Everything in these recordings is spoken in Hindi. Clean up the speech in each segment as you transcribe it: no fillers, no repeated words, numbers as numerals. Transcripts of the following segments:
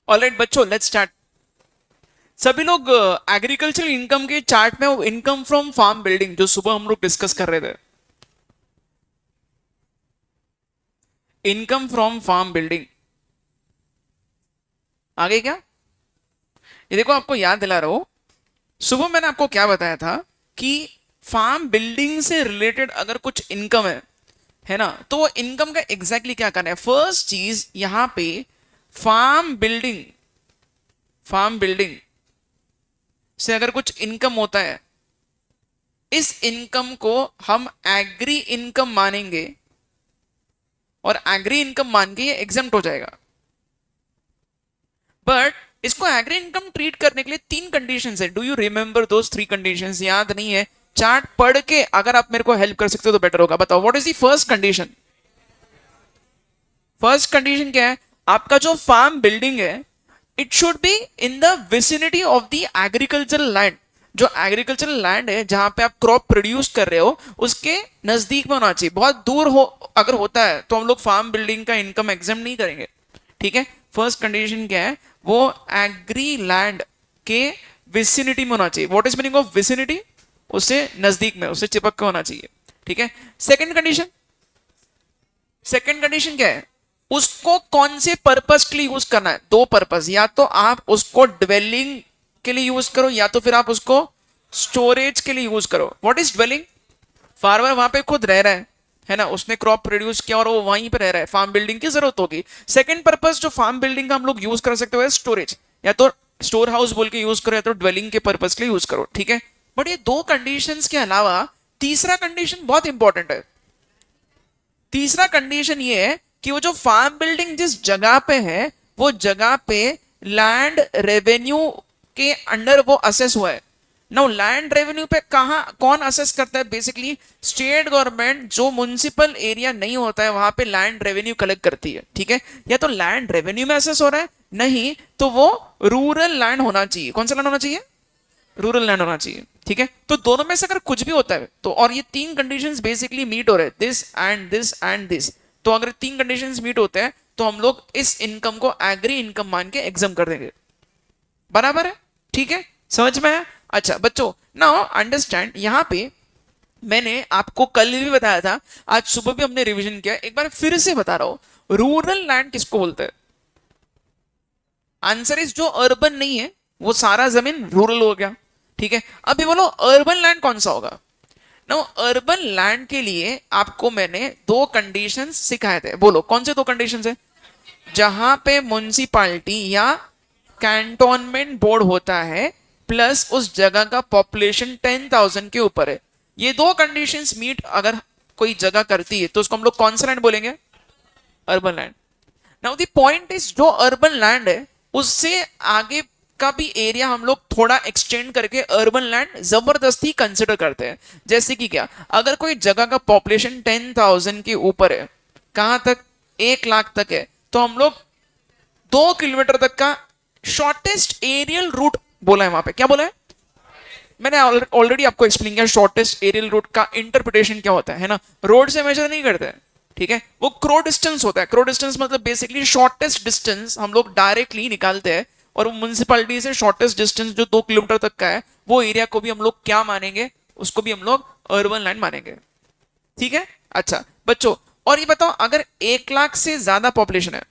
ऑलराइट बच्चों, लेट्स स्टार्ट। सभी लोग एग्रीकल्चरल इनकम के चार्ट में इनकम फ्रॉम फार्म बिल्डिंग जो सुबह हम लोग डिस्कस कर रहे थे, इनकम फ्रॉम फार्म बिल्डिंग आ गई क्या? ये देखो, आपको याद दिला रहा हूं, सुबह मैंने आपको क्या बताया था कि फार्म बिल्डिंग से रिलेटेड अगर कुछ इनकम है ना, तो वो इनकम का एग्जैक्टली क्या करना है। फर्स्ट चीज यहां पे फार्म बिल्डिंग से अगर कुछ इनकम होता है, इस इनकम को हम एग्री इनकम मानेंगे और एग्री इनकम मान के ये एग्जम्प्ट हो जाएगा। बट इसको एग्री इनकम ट्रीट करने के लिए तीन कंडीशंस है। Do you remember those three conditions? याद नहीं है? चार्ट पढ़ के अगर आप मेरे को हेल्प कर सकते हो तो बेटर होगा। बताओ, what is the first condition? First condition क्या है? आपका जो फार्म बिल्डिंग है, it should be in the vicinity of the agricultural land. जो एग्रीकल्चरल लैंड है जहां पे आप क्रॉप प्रोड्यूस कर रहे हो, उसके नजदीक में होना चाहिए। बहुत दूर हो अगर होता है तो हम लोग फार्म बिल्डिंग का इनकम एग्जाम नहीं करेंगे। ठीक है, फर्स्ट कंडीशन क्या है? वो एग्री लैंड के विसिनिटी में होना चाहिए। What is meaning of vicinity? उससे नजदीक में, उससे चिपक के होना चाहिए। ठीक है। सेकंड कंडीशन क्या है? उसको कौन से पर्पस के लिए यूज करना है? दो पर्पस, या तो आप उसको ड्वेलिंग के लिए यूज करो या तो फिर आप उसको स्टोरेज के लिए यूज करो। What is dwelling? फार्मर वहां पे खुद रह रहा है ना, उसने क्रॉप प्रोड्यूस किया और वो वहीं पे रह रहा है, फार्म बिल्डिंग की जरूरत होगी। सेकंड पर्पस जो फार्म बिल्डिंग का हम लोग यूज कर सकते हो स्टोरेज, या तो स्टोर हाउस बोल के यूज करो या तो ड्वेलिंग के पर्पस के लिए यूज करो। ठीक है। बट ये दो कंडीशंस के अलावा तीसरा कंडीशन बहुत इंपॉर्टेंट है। तीसरा कंडीशन ये है कि वो जो फार्म बिल्डिंग जिस जगह पे है, वो जगह पे लैंड रेवेन्यू के अंडर वो असेस हुआ है। नाउ लैंड रेवेन्यू पे कहां कौन असेस करता है? बेसिकली स्टेट गवर्नमेंट जो म्युनिसिपल एरिया नहीं होता है वहां पे लैंड रेवेन्यू कलेक्ट करती है। ठीक है। या तो लैंड रेवेन्यू में असेस हो रहा है, नहीं तो वो रूरल लैंड होना चाहिए। कौन सा लैंड होना चाहिए? रूरल लैंड होना चाहिए। ठीक है। तो दोनों में से अगर कुछ भी होता है तो, और ये तीन कंडीशंस बेसिकली मीट हो रहे हैं, this and this and this, तो अगर तीन कंडीशंस मीट होते हैं तो हम लोग इस इनकम को एग्री इनकम मान के एग्जाम कर देंगे। बराबर है? ठीक है, समझ में आया? अच्छा बच्चों, नाउ अंडरस्टैंड, यहां पे मैंने आपको कल भी बताया था, आज सुबह भी हमने रिवीजन किया, एक बार फिर से बता रहा हूं, रूरल लैंड किसको बोलते हैं? आंसर इज जो अर्बन नहीं है वो सारा जमीन रूरल हो गया। ठीक है। अभी बोलो अर्बन लैंड कौन सा होगा? नो, अर्बन लैंड के लिए आपको मैंने दो कंडीशंस सिखाए थे। बोलो कौन से दो कंडीशंस है? जहां पे म्युनिसिपालिटी या कैंटोनमेंट बोर्ड होता है प्लस उस जगह का पॉपुलेशन 10,000 के ऊपर है। ये दो कंडीशंस मीट अगर कोई जगह करती है तो उसको हम लोग कौन सा लैंड बोलेंगे? Urban land. Now the point is, जो अर्बन लैंड है उससे आगे का भी एरिया हम लोग थोड़ा एक्सटेंड करके अर्बन लैंड जबरदस्ती कंसिडर करते हैं। जैसे कि क्या, अगर कोई जगह का पॉपुलेशन 10,000 के ऊपर है, कहां तक? 1 लाख तक है, तो हम लोग 2 किलोमीटर तक का शॉर्टेस्ट एरियल रूट बोला है। वहां पे क्या बोला है? मैंने ऑलरेडी आपको एक्सप्लेन किया शॉर्टेस्ट एरियल रूट का इंटरप्रिटेशन क्या होता है ना। रोड से मेजर नहीं करते हैं, ठीक है, वो क्रो डिस्टेंस होता है। क्रो डिस्टेंस मतलब बेसिकली शॉर्टेस्ट डिस्टेंस हम लोग डायरेक्टली निकालते हैं, और म्यूनिसिपैलिटी से शॉर्टेस्ट डिस्टेंस जो 2 किलोमीटर तक का है, वो एरिया को भी हम लोग क्या मानेंगे? उसको भी हम लोग अर्बन लैंड मानेंगे। ठीक है। अच्छा बच्चों, और ये बताओ, अगर 1 लाख से ज्यादा पॉपुलेशन है,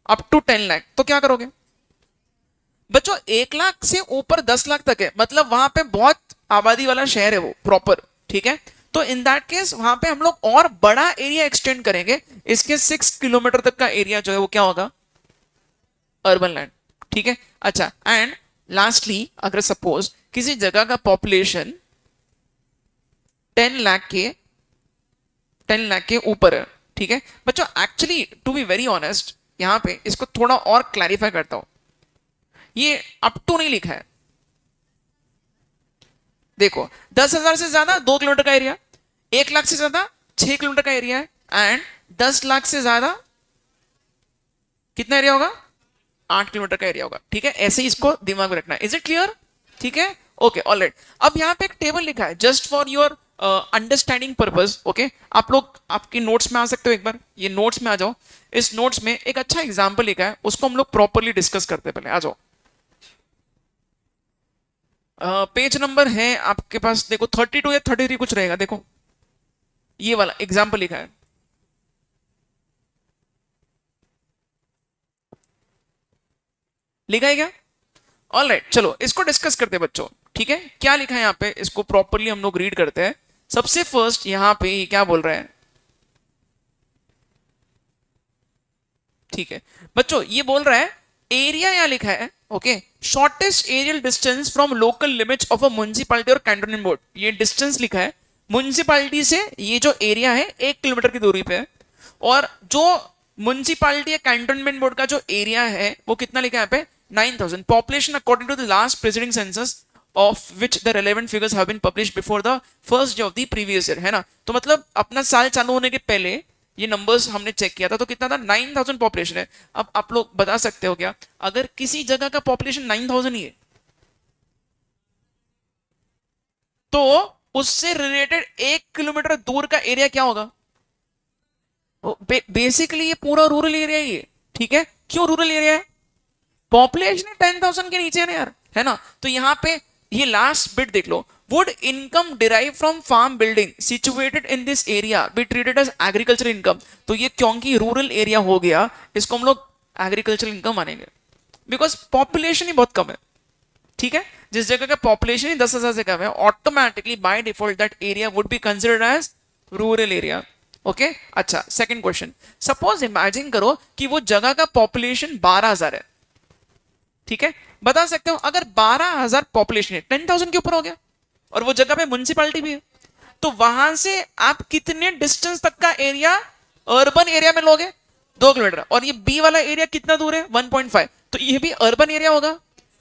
अप टू 10 लाख, तो क्या करोगे? बच्चों 1 लाख से ऊपर 10 लाख तक है, मतलब वहां पे बहुत आबादी वाला शहर है वो प्रॉपर। ठीक है। तो इन दैट केस वहां पे हम लोग और बड़ा एरिया एक्सटेंड करेंगे, इसके 6 किलोमीटर तक का एरिया जो है वो क्या होगा? Urban land. ठीक है। अच्छा, एंड लास्टली, अगर सपोज किसी जगह का पॉपुलेशन 10 लाख के 10 लाख के ऊपर है, ठीक है बच्चों, actually to be very honest यहां पे इसको थोड़ा और क्लैरिफाई करता हूं। ये अप टू नहीं लिखा है। देखो, 10,000 से ज्यादा 2 किलोमीटर का एरिया, 1 लाख से ज्यादा 6 किलोमीटर का एरिया है, एंड 10 लाख से ज्यादा कितना एरिया होगा? 8 किलोमीटर का एरिया होगा। ठीक है, ऐसे ही इसको दिमाग में रखना है। Is it clear? ठीक है, ओके, ऑलराइट। अब यहाँ पे एक टेबल लिखा है just for your understanding purpose, okay, आप लोग आपके नोट्स में आ सकते हो, एक बार ये नोट्स में आ जाओ। इस नोट्स में एक अच्छा एग्जाम्पल लिखा है, उसको हम लोग प्रॉपरली डिस्कस करते हैं। पहले आ जाओ। पेज नंबर है आपके पास, देखो 32 या 33 कुछ रहेगा, देखो ये वाला एग्जाम्पल लिखा है। लिखा है क्या? ऑल राइट, चलो इसको डिस्कस करते हैं बच्चों। ठीक है, क्या लिखा है यहाँ पे, इसको प्रॉपरली हम लोग रीड करते हैं। सबसे फर्स्ट यहाँ पे ये क्या बोल रहे हैं? ठीक है बच्चों, ये बोल रहा है एरिया यहाँ लिखा है, okay, shortest aerial distance from local limits of a municipality और कैंटोनमेंट बोर्ड। ये डिस्टेंस लिखा है म्युनिसिपैलिटी से, ये जो एरिया है 1 किलोमीटर की दूरी पे है, और जो म्युनिसिपैलिटी या कैंटोनमेंट बोर्ड का जो एरिया है वो कितना लिखा है यहाँ पे? 9,000। Population according to the last preceding census of which the relevant figures have been published before the first day of the previous year, है ना? तो मतलब अपना साल चालू होने के पहले ये नंबर्स हमने चेक किया था, तो कितना था? 9,000 पॉपुलेशन है। अब आप लोग बता सकते हो क्या, अगर किसी जगह का पॉपुलेशन 9,000 ही है तो उससे रिलेटेड 1 किलोमीटर दूर का एरिया क्या होगा? बेसिकली ये पूरा रूरल एरिया ही है। ठीक है, क्यों रूरल एरिया है? पॉपुलेशन 10,000 के नीचे है ना यार, है ना? तो यहाँ पे ये लास्ट बिट देख लो, would income derive from farm building situated in this area be treated as agriculture income. तो ये क्योंकि रूरल एरिया हो गया, इसको हम लोग एग्रीकल्चर इनकम मानेंगे, बिकॉज पॉपुलेशन ही बहुत कम है। ठीक है, जिस जगह का पॉपुलेशन ही 10,000 से कम है, automatically by default that area would be considered as rural area. Okay, अच्छा, सेकंड क्वेश्चन, सपोज इमेजिन करो कि वो जगह का पॉपुलेशन 12,000 है। ठीक है, बता सकते हो अगर 12,000 पॉपुलेशन है, 10,000 के ऊपर हो गया, और वो जगह पे म्युनिसिपैलिटी भी है, तो वहां से आप कितने डिस्टेंस तक का एरिया अर्बन एरिया में लोगे? 2 किलोमीटर। और ये बी वाला एरिया कितना दूर है? 1.5। तो ये भी अर्बन एरिया होगा,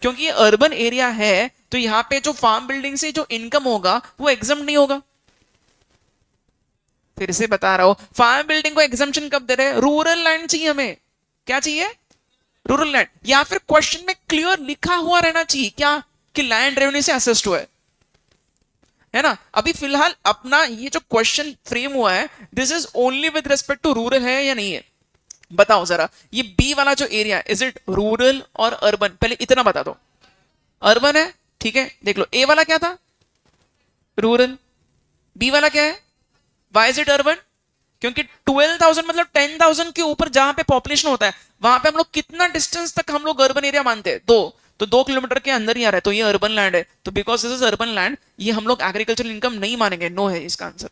क्योंकि ये अर्बन एरिया है, तो यहाँ पे जो फार्म बिल्डिंग से जो इनकम होगा वो एग्जाम नहीं होगा। फिर से बता रहा हूं, फार्म बिल्डिंग को एग्जाम्पशन कब दे रहे हैं? रूरल लैंड चाहिए हमें। क्या चाहिए? Rural land. या फिर क्वेश्चन में क्लियर लिखा हुआ रहना चाहिए क्या, कि लैंड रेवेन्यू से असेस्ड हुआ है ना? अभी फिलहाल अपना ये जो क्वेश्चन फ्रेम हुआ है, this is only with respect to rural है या नहीं है? बताओ जरा, ये बी वाला जो एरिया, इज इट रूरल और अर्बन? पहले इतना बता दो। अर्बन है, ठीक है, देख लो, ए वाला क्या था? रूरल। बी वाला क्या है? Why is it urban? क्योंकि 12,000 मतलब 10,000 के ऊपर जहां पे पॉपुलेशन होता है, वहां पे हम लोग कितना डिस्टेंस तक हम लोग अर्बन एरिया मानते हैं? 2। तो 2 किलोमीटर के अंदर ही आ रहा है, तो ये अर्बन लैंड है। तो because this is urban land, ये हम लोग एग्रीकल्चरल इनकम नहीं मानेंगे, नो है इसका आंसर।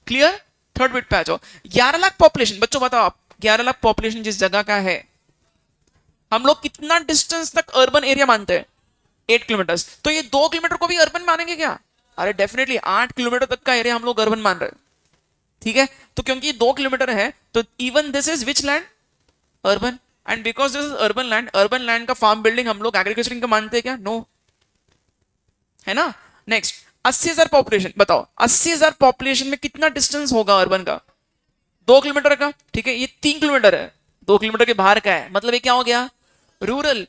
क्लियर? थर्ड बिट पे आ जाओ। 11 लाख पॉपुलेशन, बच्चों बताओ आप, 11 लाख पॉपुलेशन जिस जगह का है, हम लोग कितना डिस्टेंस तक अर्बन एरिया मानते हैं? 8 किलोमीटर। तो ये 2 किलोमीटर को भी अर्बन मानेंगे क्या? अरे डेफिनेटली 8 किलोमीटर तक का एरिया हम लोग अर्बन मान रहे हैं। ठीक है, तो क्योंकि 2 किलोमीटर है, तो even this is which land? Urban. And because this is urban land का फार्म बिल्डिंग हम लोग एग्रीकल्चर इनकम मानते हैं क्या? नो, है ना? नेक्स्ट, 80,000 पॉपुलेशन, बताओ 80,000 पॉपुलेशन में कितना डिस्टेंस होगा अर्बन का? 2 किलोमीटर का। ठीक है, ये 3 किलोमीटर है, 2 किलोमीटर के बाहर का है, मतलब ये क्या हो गया? Rural.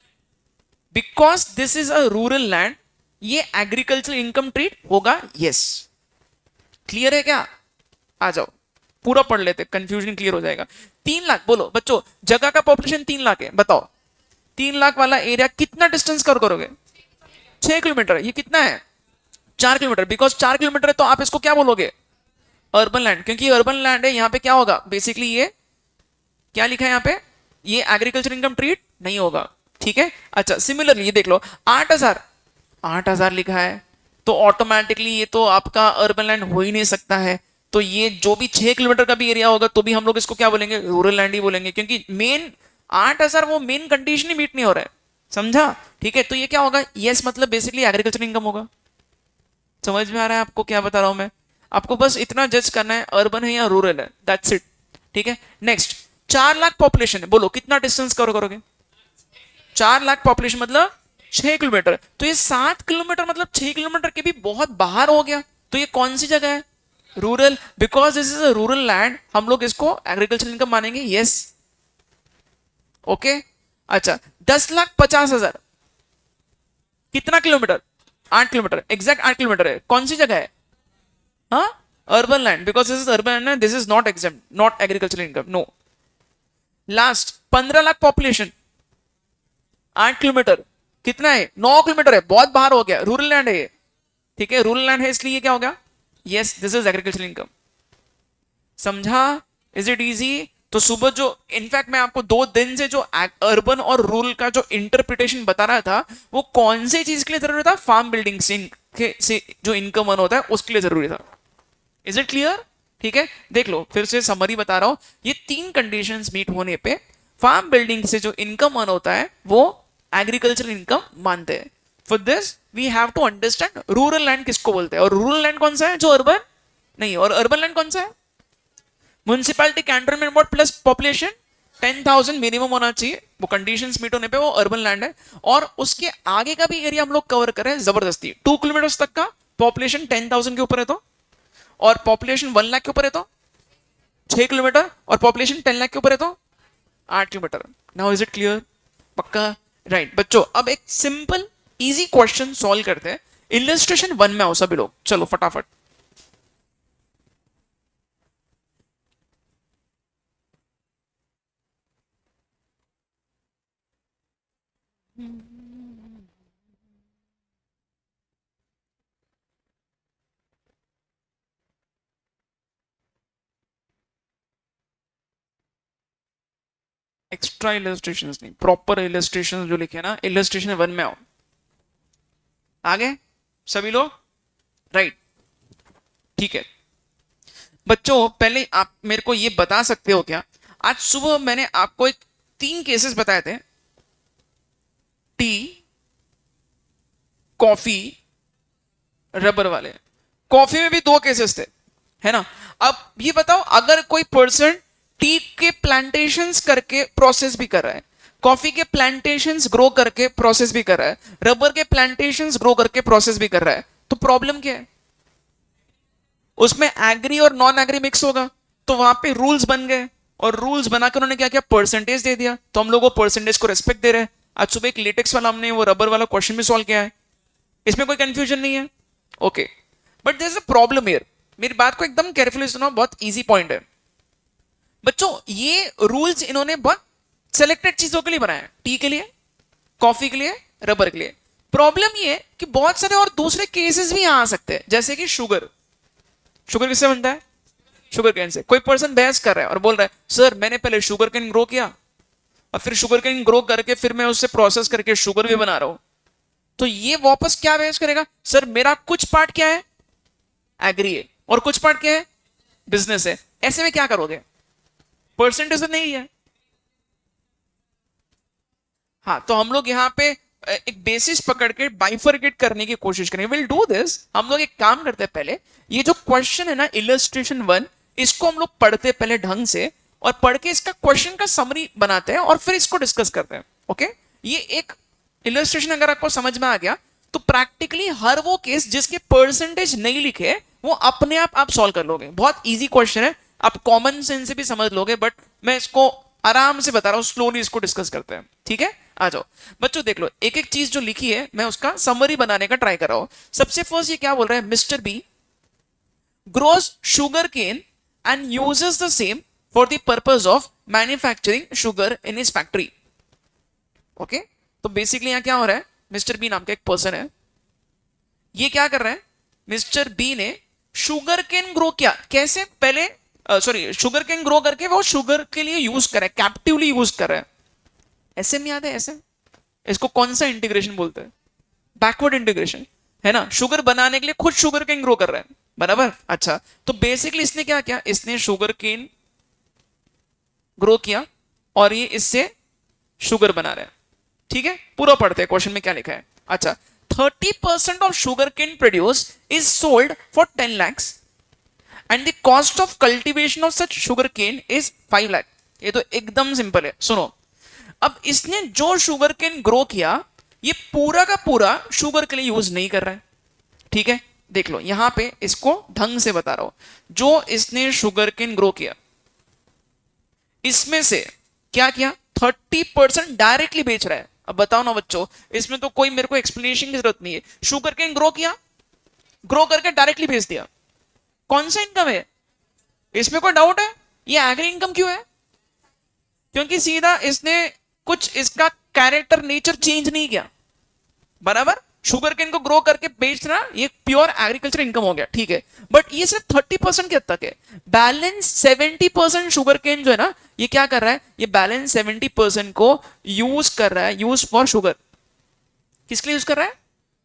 Because this is a rural land, ये एग्रीकल्चर इनकम ट्रीट होगा। यस, क्लियर है क्या? आ जाओ, पूरा पढ़ लेते, कंफ्यूजन क्लियर हो जाएगा। 3 लाख, बोलो बच्चों, जगह का पॉपुलेशन 3 लाख है, बताओ 3 लाख वाला एरिया कितना डिस्टेंस कवर करोगे? 6 किलोमीटर। ये कितना है? 4 किलोमीटर। बिकॉज 4 किलोमीटर है, तो आप इसको क्या बोलोगे? Urban land. क्योंकि अर्बन लैंड है, यहाँ पे क्या होगा? बेसिकली ये क्या लिखा है यहाँ पे? ये एग्रीकल्चर इनकम ट्रीट नहीं होगा। ठीक है, अच्छा, सिमिलरली ये देख लो, 8,000, 8,000 लिखा है, तो ऑटोमेटिकली ये तो आपका अर्बन लैंड हो ही नहीं सकता है। तो ये जो भी 6 किलोमीटर का भी एरिया होगा, तो भी हम लोग इसको क्या बोलेंगे? रूरल लैंड ही बोलेंगे, क्योंकि मेन 8,000 वो मेन कंडीशन ही मीट नहीं हो रहा है। समझा? ठीक है, तो ये क्या होगा? यस, मतलब बेसिकली एग्रीकल्चर इनकम होगा। समझ में आ रहा है आपको क्या बता रहा हूं मैं? आपको बस इतना जज करना है, अर्बन है या रूरल है, दैट्स इट। ठीक है, नेक्स्ट, 4 लाख पॉपुलेशन है, बोलो कितना डिस्टेंस कवर करोगे? 4 लाख पॉपुलेशन मतलब 6 किलोमीटर। तो ये 7 किलोमीटर मतलब 6 किलोमीटर के भी बहुत बाहर हो गया, तो ये कौन सी जगह है? Rural. Because this is a rural land, हम लोग इसको एग्रीकल्चर इनकम मानेंगे। यस, ओके, अच्छा, 10,50,000 कितना किलोमीटर? 8 किलोमीटर, एग्जैक्ट 8 किलोमीटर है, कौन सी जगह है? हाँ, urban land, because this is urban land, this is not exam, not agricultural income, no. Last 15 lakh population, 8 kilometre, कितना है, 9 किलोमीटर है, बहुत बाहर हो गया, रूरल लैंड है ये। ठीक है, रूरल लैंड है, इसलिए क्या हो गया, yes this is agricultural income. समझा? Is it easy? तो सुबह जो, इनफैक्ट मैं आपको 2 दिन से जो अर्बन और रूरल का जो इंटरप्रिटेशन बता रहा था, वो कौन सी चीज के लिए जरूरी था, फार्म बिल्डिंग से जो इनकम अर्न होता है उसके लिए जरूरी था। Is it clear? ठीक है, देख लो फिर से समरी बता रहा हूं, ये 3 कंडीशंस मीट होने पे फार्म बिल्डिंग से जो इनकम अर्न होता है वो एग्रीकल्चर इनकम मानते हैं। For this we have to understand rural land किसको बोलते हैं, और रूरल लैंड कौन सा है जो अर्बन नहीं, और अर्बन लैंड कौन सा है, municipality cantonment board plus population 10,000 minimum होना चाहिए, वो कंडीशंस मीट होने पे वो अर्बन लैंड है। और उसके आगे का भी एरिया हम लोग कवर कर रहे हैं जबरदस्ती, 2 किलोमीटर तक का, पॉपुलेशन 10,000 के ऊपर है तो, और पॉपुलेशन 1 लाख के ऊपर है तो 6 किलोमीटर, और पॉपुलेशन 10 लाख के ऊपर है तो 8 kilometre. Now is it clear? पक्का? राइट बच्चों, अब एक सिंपल इजी क्वेश्चन सॉल्व करते हैं, इलस्ट्रेशन 1 में आओ सभी लोग, चलो फटाफट। एक्स्ट्रा इलस्ट्रेशन नहीं, प्रॉपर इलस्ट्रेशन जो लिखे ना, इलस्ट्रेशन 1 में आओ, आगे सभी लोग, राइट। ठीक है बच्चों, पहले आप मेरे को ये बता सकते हो क्या, आज सुबह मैंने आपको एक 3 केसेस बताए थे, टी, कॉफी, रबर वाले। कॉफी में भी 2 केसेस थे, है ना। अब ये बताओ, अगर कोई पर्सन टी के प्लांटेशंस करके प्रोसेस भी कर रहा है, कॉफी के प्लांटेशंस ग्रो करके प्रोसेस भी कर रहा है, रबर के प्लांटेशंस ग्रो करके प्रोसेस भी कर रहा है, तो प्रॉब्लम क्या है, उसमें एग्री और नॉन एग्री मिक्स होगा, तो वहां पे रूल्स बन गए, और रूल्स बनाकर उन्होंने क्या किया, परसेंटेज दे दिया, तो हम लोग वो परसेंटेज को रेस्पेक्ट दे रहे हैं। आज सुबह एक लेटेक्स वाला हमने वो रबर वाला क्वेश्चन भी सॉल्व किया है, इसमें कोई कंफ्यूजन नहीं है, okay. But there is a problem here, मेरी बात को एकदम केयरफुली सुनो, बहुत इजी पॉइंट है बच्चों। ये रूल्स इन्होंने बहुत सेलेक्टेड चीजों के लिए बनाया, टी के लिए, कॉफी के लिए, रबर के लिए। प्रॉब्लम ये कि बहुत सारे और दूसरे केसेस भी आ सकते हैं, जैसे कि शुगर। शुगर किससे बनता है, शुगर केन से। कोई पर्सन बहस कर रहा है और बोल रहा है, सर मैंने पहले शुगर केन ग्रो किया और फिर शुगर केन ग्रो करके फिर मैं उससे प्रोसेस करके शुगर भी बना रहा हूं, तो ये वापस क्या बहस करेगा, सर मेरा कुछ पार्ट क्या है, एग्री है, और कुछ पार्ट क्या है, बिजनेस है। ऐसे में क्या करोगे, परसेंटेज तो नहीं है। हाँ, तो हम लोग यहाँ पे एक बेसिस पकड़ के बाइफरकेट करने की कोशिश करेंगे, विल डू दिस। हम लोग एक काम करते हैं, पहले ये जो क्वेश्चन है ना इलस्ट्रेशन 1, इसको हम लोग पढ़ते हैं पहले ढंग से, और पढ़ के इसका क्वेश्चन का समरी बनाते हैं और फिर इसको डिस्कस करते हैं, ओके। ये एक इलस्ट्रेशन अगर आपको समझ में आ गया, तो प्रैक्टिकली हर वो केस जिसके परसेंटेज नहीं लिखे वो अपने आप सॉल्व कर लोगे। बहुत इजी क्वेश्चन है, आप कॉमन सेंस से भी समझ लोगे, बट मैं इसको आराम से बता रहा हूं, स्लोली इसको डिस्कस करते हैं, ठीक है। आ जाओ बच्चों, देख लो एक एक चीज जो लिखी है, मैं उसका समरी बनाने का ट्राई कर रहा हूं। सबसे फर्स्ट ये क्या बोल रहा है, mister B grows sugar cane and uses the same for the purpose of manufacturing sugar in his factory, okay. तो बेसिकली यहां क्या हो रहा है, मिस्टर बी नाम का एक पर्सन है, ये क्या कर रहा है, मिस्टर बी ने शुगर केन ग्रो किया, कैसे, पहले सॉरी शुगर केन ग्रो करके वो शुगर के लिए यूज कर रहा है, कैप्टिवली यूज कर रहा है। ऐसे में याद है, ऐसे इसको कौन सा इंटीग्रेशन बोलते हैं, बैकवर्ड इंटीग्रेशन, है ना। शुगर बनाने के लिए खुद शुगर केन ग्रो कर रहा है, बराबर। अच्छा, तो बेसिकली इसने क्या किया, इसने शुगर केन ग्रो किया और ये इससे शुगर बना रहा है, ठीक है। पूरा पढ़ते हैं क्वेश्चन में क्या लिखा है। अच्छा, 30% of sugarcane produce is sold for 10 lakhs and the cost of cultivation of such sugarcane is 5 lakh। ये तो एकदम सिंपल है, सुनो। अब इसने जो शुगरकेन ग्रो किया, ये पूरा का पूरा शुगर के लिए यूज नहीं कर रहा है, ठीक है। देख लो यहां पे इसको ढंग से बता रहा हूं, जो इसने शुगरकेन ग्रो किया, इसमें से क्या किया, 30% डायरेक्टली बेच रहा है। अब बताओ ना बच्चों, इसमें तो कोई मेरे को एक्सप्लेनेशन की जरूरत नहीं है, शुगर केन ग्रो किया, ग्रो करके डायरेक्टली भेज दिया, कौन सा इनकम है? इसमें कोई डाउट है? ये एग्री इनकम क्यों है? क्योंकि सीधा इसने कुछ इसका कैरेक्टर नेचर चेंज नहीं किया, बराबर। शुगर केन को ग्रो करके बेचना ये प्योर एग्रीकल्चर इनकम हो गया, ठीक है। बट ये सिर्फ 30% के हद तक है। बैलेंस 70% शुगर केन जो है ना, ये क्या कर रहा है, ये बैलेंस 70% को यूज कर रहा है, यूज फॉर शुगर। किसके लिए यूज कर रहा है?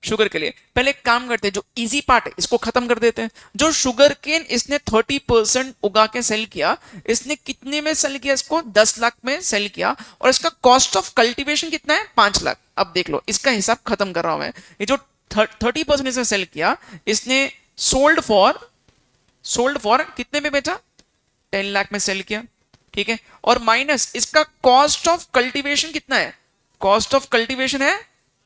शुगर के लिए। पहले एक काम करते हैं, जो इजी पार्ट है इसको खत्म कर देते हैं। जो शुगर केन इसने 30% उगा के सेल किया, इसने कितने में सेल किया? इसको 10 लाख में सेल किया, और इसका कॉस्ट ऑफ कल्टीवेशन कितना है? 5 लाख। अब देख लो, इसका हिसाब खत्म कर रहा हूं मैं। ये जो 30% इसने सेल किया, इसने सोल्ड फॉर कितने में बेचा? 10 लाख में सेल किया, ठीक है। और माइनस इसका कॉस्ट ऑफ कल्टीवेशन कितना है? कॉस्ट ऑफ कल्टीवेशन है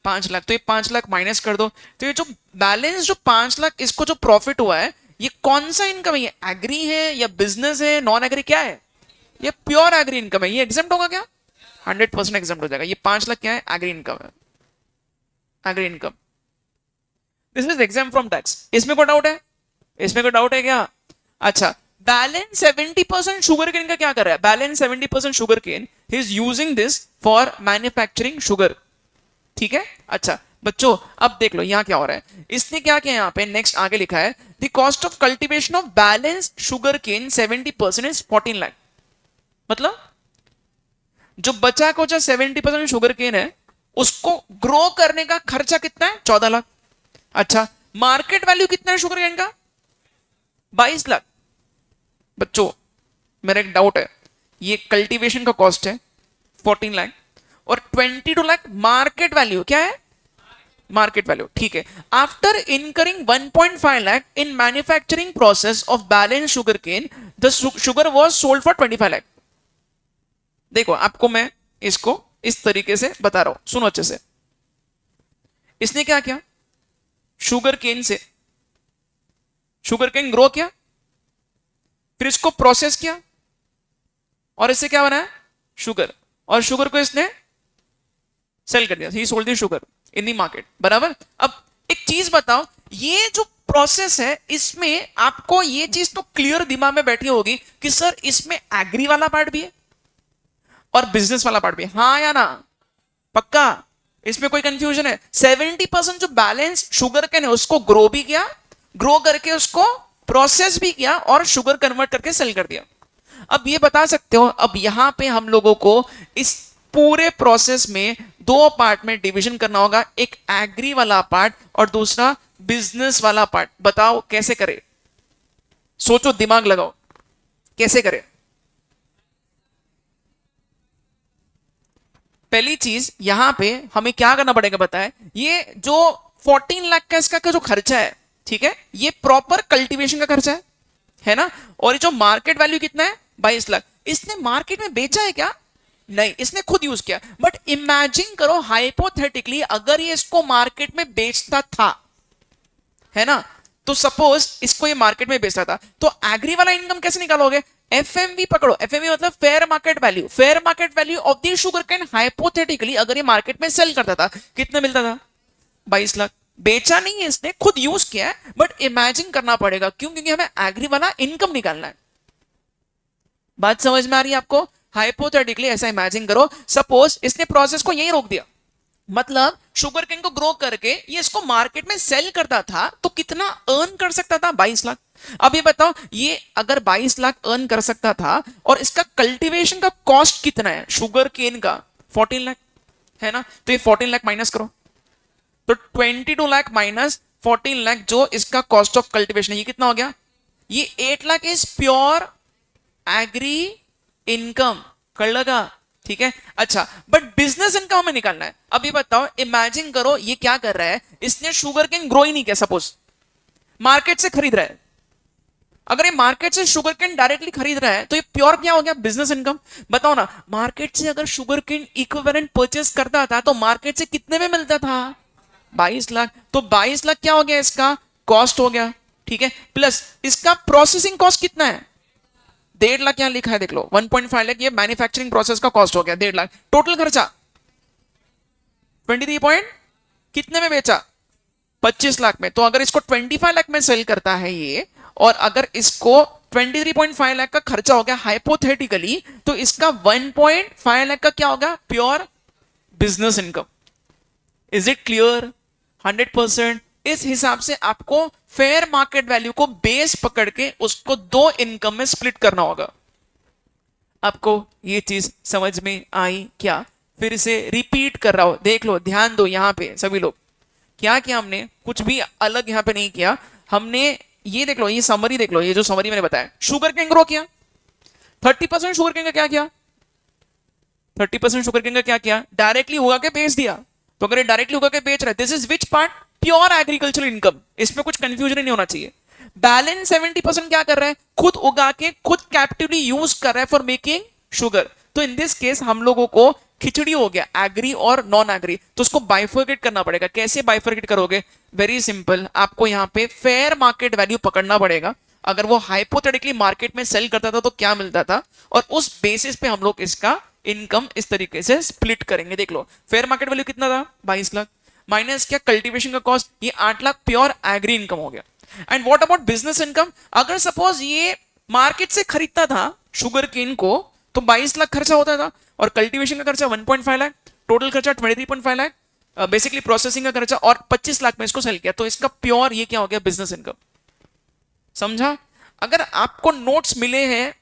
5 लाख। तो ये 5 लाख माइनस कर दो, तो ये जो बैलेंस जो 5 लाख इसको जो प्रॉफिट हुआ है, ये कौन सा इनकम है? ये एग्री है या बिजनेस है, नॉन एग्री, क्या है? ये प्योर एग्री इनकम है। ये एग्जाम्प्ट होगा क्या? 100% एग्जाम्प्ट हो जाएगा। ये 5 लाख क्या है? एग्री इनकम है, agri income. This is exempt from tax. इसमें कोई डाउट है? इसमें कोई डाउट है क्या? अच्छा, बैलेंस 70% शुगर केन का क्या कर रहा है? Balance 70% sugar cane he is using this for manufacturing sugar, ठीक है। अच्छा बच्चों, अब देख लो यहां क्या हो रहा है। इसने क्या किया यहां पे, नेक्स्ट आगे लिखा है, the cost of cultivation of balance sugar cane 70% is 14 lakh. मतलब जो बचा कुचा 70% शुगर केन है, उसको ग्रो करने का खर्चा कितना है? 14 लाख। अच्छा, मार्केट वैल्यू कितना है शुगर केन का? 22 लाख। बच्चों मेरा एक डाउट है, ये कल्टीवेशन का कॉस्ट है 14 लाख, और 22 लाख मार्केट वैल्यू क्या है? मार्केट वैल्यू, ठीक है। After incurring 1.5 lakh in manufacturing process of balance sugar cane, the sugar was sold for 25 lakh. देखो आपको मैं इसको इस तरीके से बता रहा हूं, सुनो अच्छे से। इसने क्या किया? शुगर केन से शुगर केन ग्रो किया, फिर इसको प्रोसेस किया, और इससे क्या बना है? शुगर। और शुगर को इसने सेल कर दिया, ही sold the sugar in the market, बराबर। अब एक चीज बताओ, ये जो प्रोसेस है, इसमें आपको ये चीज तो क्लियर दिमाग में बैठी होगी कि सर इसमें एग्री वाला पार्ट भी है और बिजनेस वाला पार्ट भी है, हाँ या ना? पक्का? इसमें कोई कंफ्यूजन है? 70% जो बैलेंस शुगर केन है उसको ग्रो भी किया, ग्रो करके उसको प्रोसेस भी किया, और शुगर कन्वर्ट करके सेल कर दिया। अब ये बता सकते हो, अब यहां पे हम लोगों को इस पूरे प्रोसेस में दो पार्ट में डिवीजन करना होगा, एक एग्री वाला पार्ट और दूसरा बिजनेस वाला पार्ट। बताओ कैसे करें? सोचो, दिमाग लगाओ, कैसे करें? पहली चीज यहां पे हमें क्या करना पड़ेगा बताएं, ये जो 14 लाख का इसका जो खर्चा है, ठीक है, ये प्रॉपर कल्टीवेशन का खर्चा है ना। और ये जो मार्केट वैल्यू कितना है? 22 लाख। इसने मार्केट में बेचा है क्या? नहीं, इसने खुद यूज किया। बट इमेजिन करो हाइपोथेटिकली, अगर ये इसको मार्केट में बेचता था, है ना, तो सपोज इसको ये मार्केट में बेचता था, तो एग्री वाला इनकम कैसे निकालोगे? एफएमवी पकड़ो। एफएमवी मतलब fair market value. Fair market value of the sugar cane hypothetically अगर ये मार्केट में सेल करता था, कितना मिलता था? 22 लाख। बेचा नहीं है इसने, खुद यूज किया है, बट इमेजिन करना पड़ेगा। क्यों? क्योंकि हमें एग्री वाला इनकम निकालना है। बात समझ में आ रही है आपको? हाइपोथेटिकली ऐसा इमेजिन करो, सपोज इसने प्रोसेस को यहीं रोक दिया, मतलब शुगर केन को ग्रो करके ये इसको मार्केट में सेल करता था, तो कितना अर्न कर सकता था? 22 लाख। अब ये बताओ, ये अगर 22 लाख अर्न कर सकता था, और इसका कल्टीवेशन का कॉस्ट कितना है शुगर केन का? 14 लाख, है ना। तो ये 14 लाख माइनस करो, तो 22 लाख माइनस 14 लाख जो इसका कॉस्ट ऑफ कल्टीवेशन है, ये कितना हो गया? ये 8 lakh is pure agri income. कर लगा? ठीक है। अच्छा, बट बिजनेस इनकम हमें निकालना है। अब ये बताओ, इमेजिन करो ये क्या कर रहा है, इसने शुगर केन ग्रो ही नहीं किया, सपोज मार्केट से खरीद रहा है। अगर ये मार्केट से शुगर केन डायरेक्टली खरीद रहा है, तो ये प्योर क्या हो गया? Business income. बताओ ना, मार्केट से अगर शुगर केन इक्विवेलेंट परचेस करता था, तो मार्केट से कितने में मिलता था? 22 लाख। तो 22 लाख क्या हो गया? इसका कॉस्ट हो गया, ठीक है। प्लस इसका प्रोसेसिंग कॉस्ट कितना है? 1.5 लाख यहां लिखा है, देख लो। 1.5 लाख ये मैन्युफैक्चरिंग प्रोसेस का कॉस्ट हो गया, 1.5 लाख। टोटल खर्चा 23 पॉइंट कितने में बेचा? 25 लाख में। तो अगर इसको 25 लाख में सेल करता है ये, और अगर इसको 23.5 लाख का खर्चा हो गया हाइपोथेटिकली, तो इसका 1.5 लाख का क्या होगा, pure business income. Is it clear? 100%। इस हिसाब से आपको फेयर मार्केट वैल्यू को बेस पकड़ के उसको दो इनकम में स्प्लिट करना होगा। आपको ये चीज समझ में आई क्या? फिर से रिपीट कर रहा हूं, देख लो, ध्यान दो यहां पे सभी लोग। क्या किया हमने, कुछ भी अलग यहां पे नहीं किया हमने। ये देख लो, ये समरी देख लो, ये जो समरी मैंने बताया, शुगर केन ग्रो किया, 30% शुगर केन का क्या किया, 30% शुगर केन का क्या किया, डायरेक्टली उगा के बेच दिया। तो अगर ये डायरेक्टली उगा के बेच रहा है, this is which part, pure agricultural income. इसमें कुछ कंफ्यूजन नहीं होना चाहिए। बैलेंस 70% क्या कर रहा है, खुद उगा के खुद कैप्टिवली यूज कर रहा है फॉर मेकिंग शुगर। तो इन दिस केस हम लोगों को खिचड़ी हो गया, एग्री और नॉन एग्री, तो उसको बाइफर्केट करना पड़ेगा। कैसे बाइफर्केट करोगे? वेरी सिंपल, आपको यहां पे फेयर मार्केट वैल्यू पकड़ना पड़ेगा। अगर वो हाइपोथेटिकली मार्केट में सेल करता था तो क्या मिलता था, और उस बेसिस पे हम लोग इसका इनकम इस तरीके से स्प्लिट करेंगे। देख लो, फेयर मार्केट वैल्यू कितना था, 22 लाख, माइनस क्या, कल्टीवेशन का कॉस्ट, ये 8 लाख प्योर एग्री इनकम हो गया। And what about business income? अगर सपोज ये मार्केट से खरीदता था शुगर केन को, तो 22 लाख खर्चा होता था, और कल्टीवेशन का खर्चा 1.5 लाख, टोटल खर्चा 23.5 लाख, बेसिकली प्रोसेसिंग का खर्चा, और 25 लाख में इसको सेल किया। तो इसका प्योर ये क्या हो गया, बिजनेस इनकम। समझा? अगर आपको नोट्स मिले हैं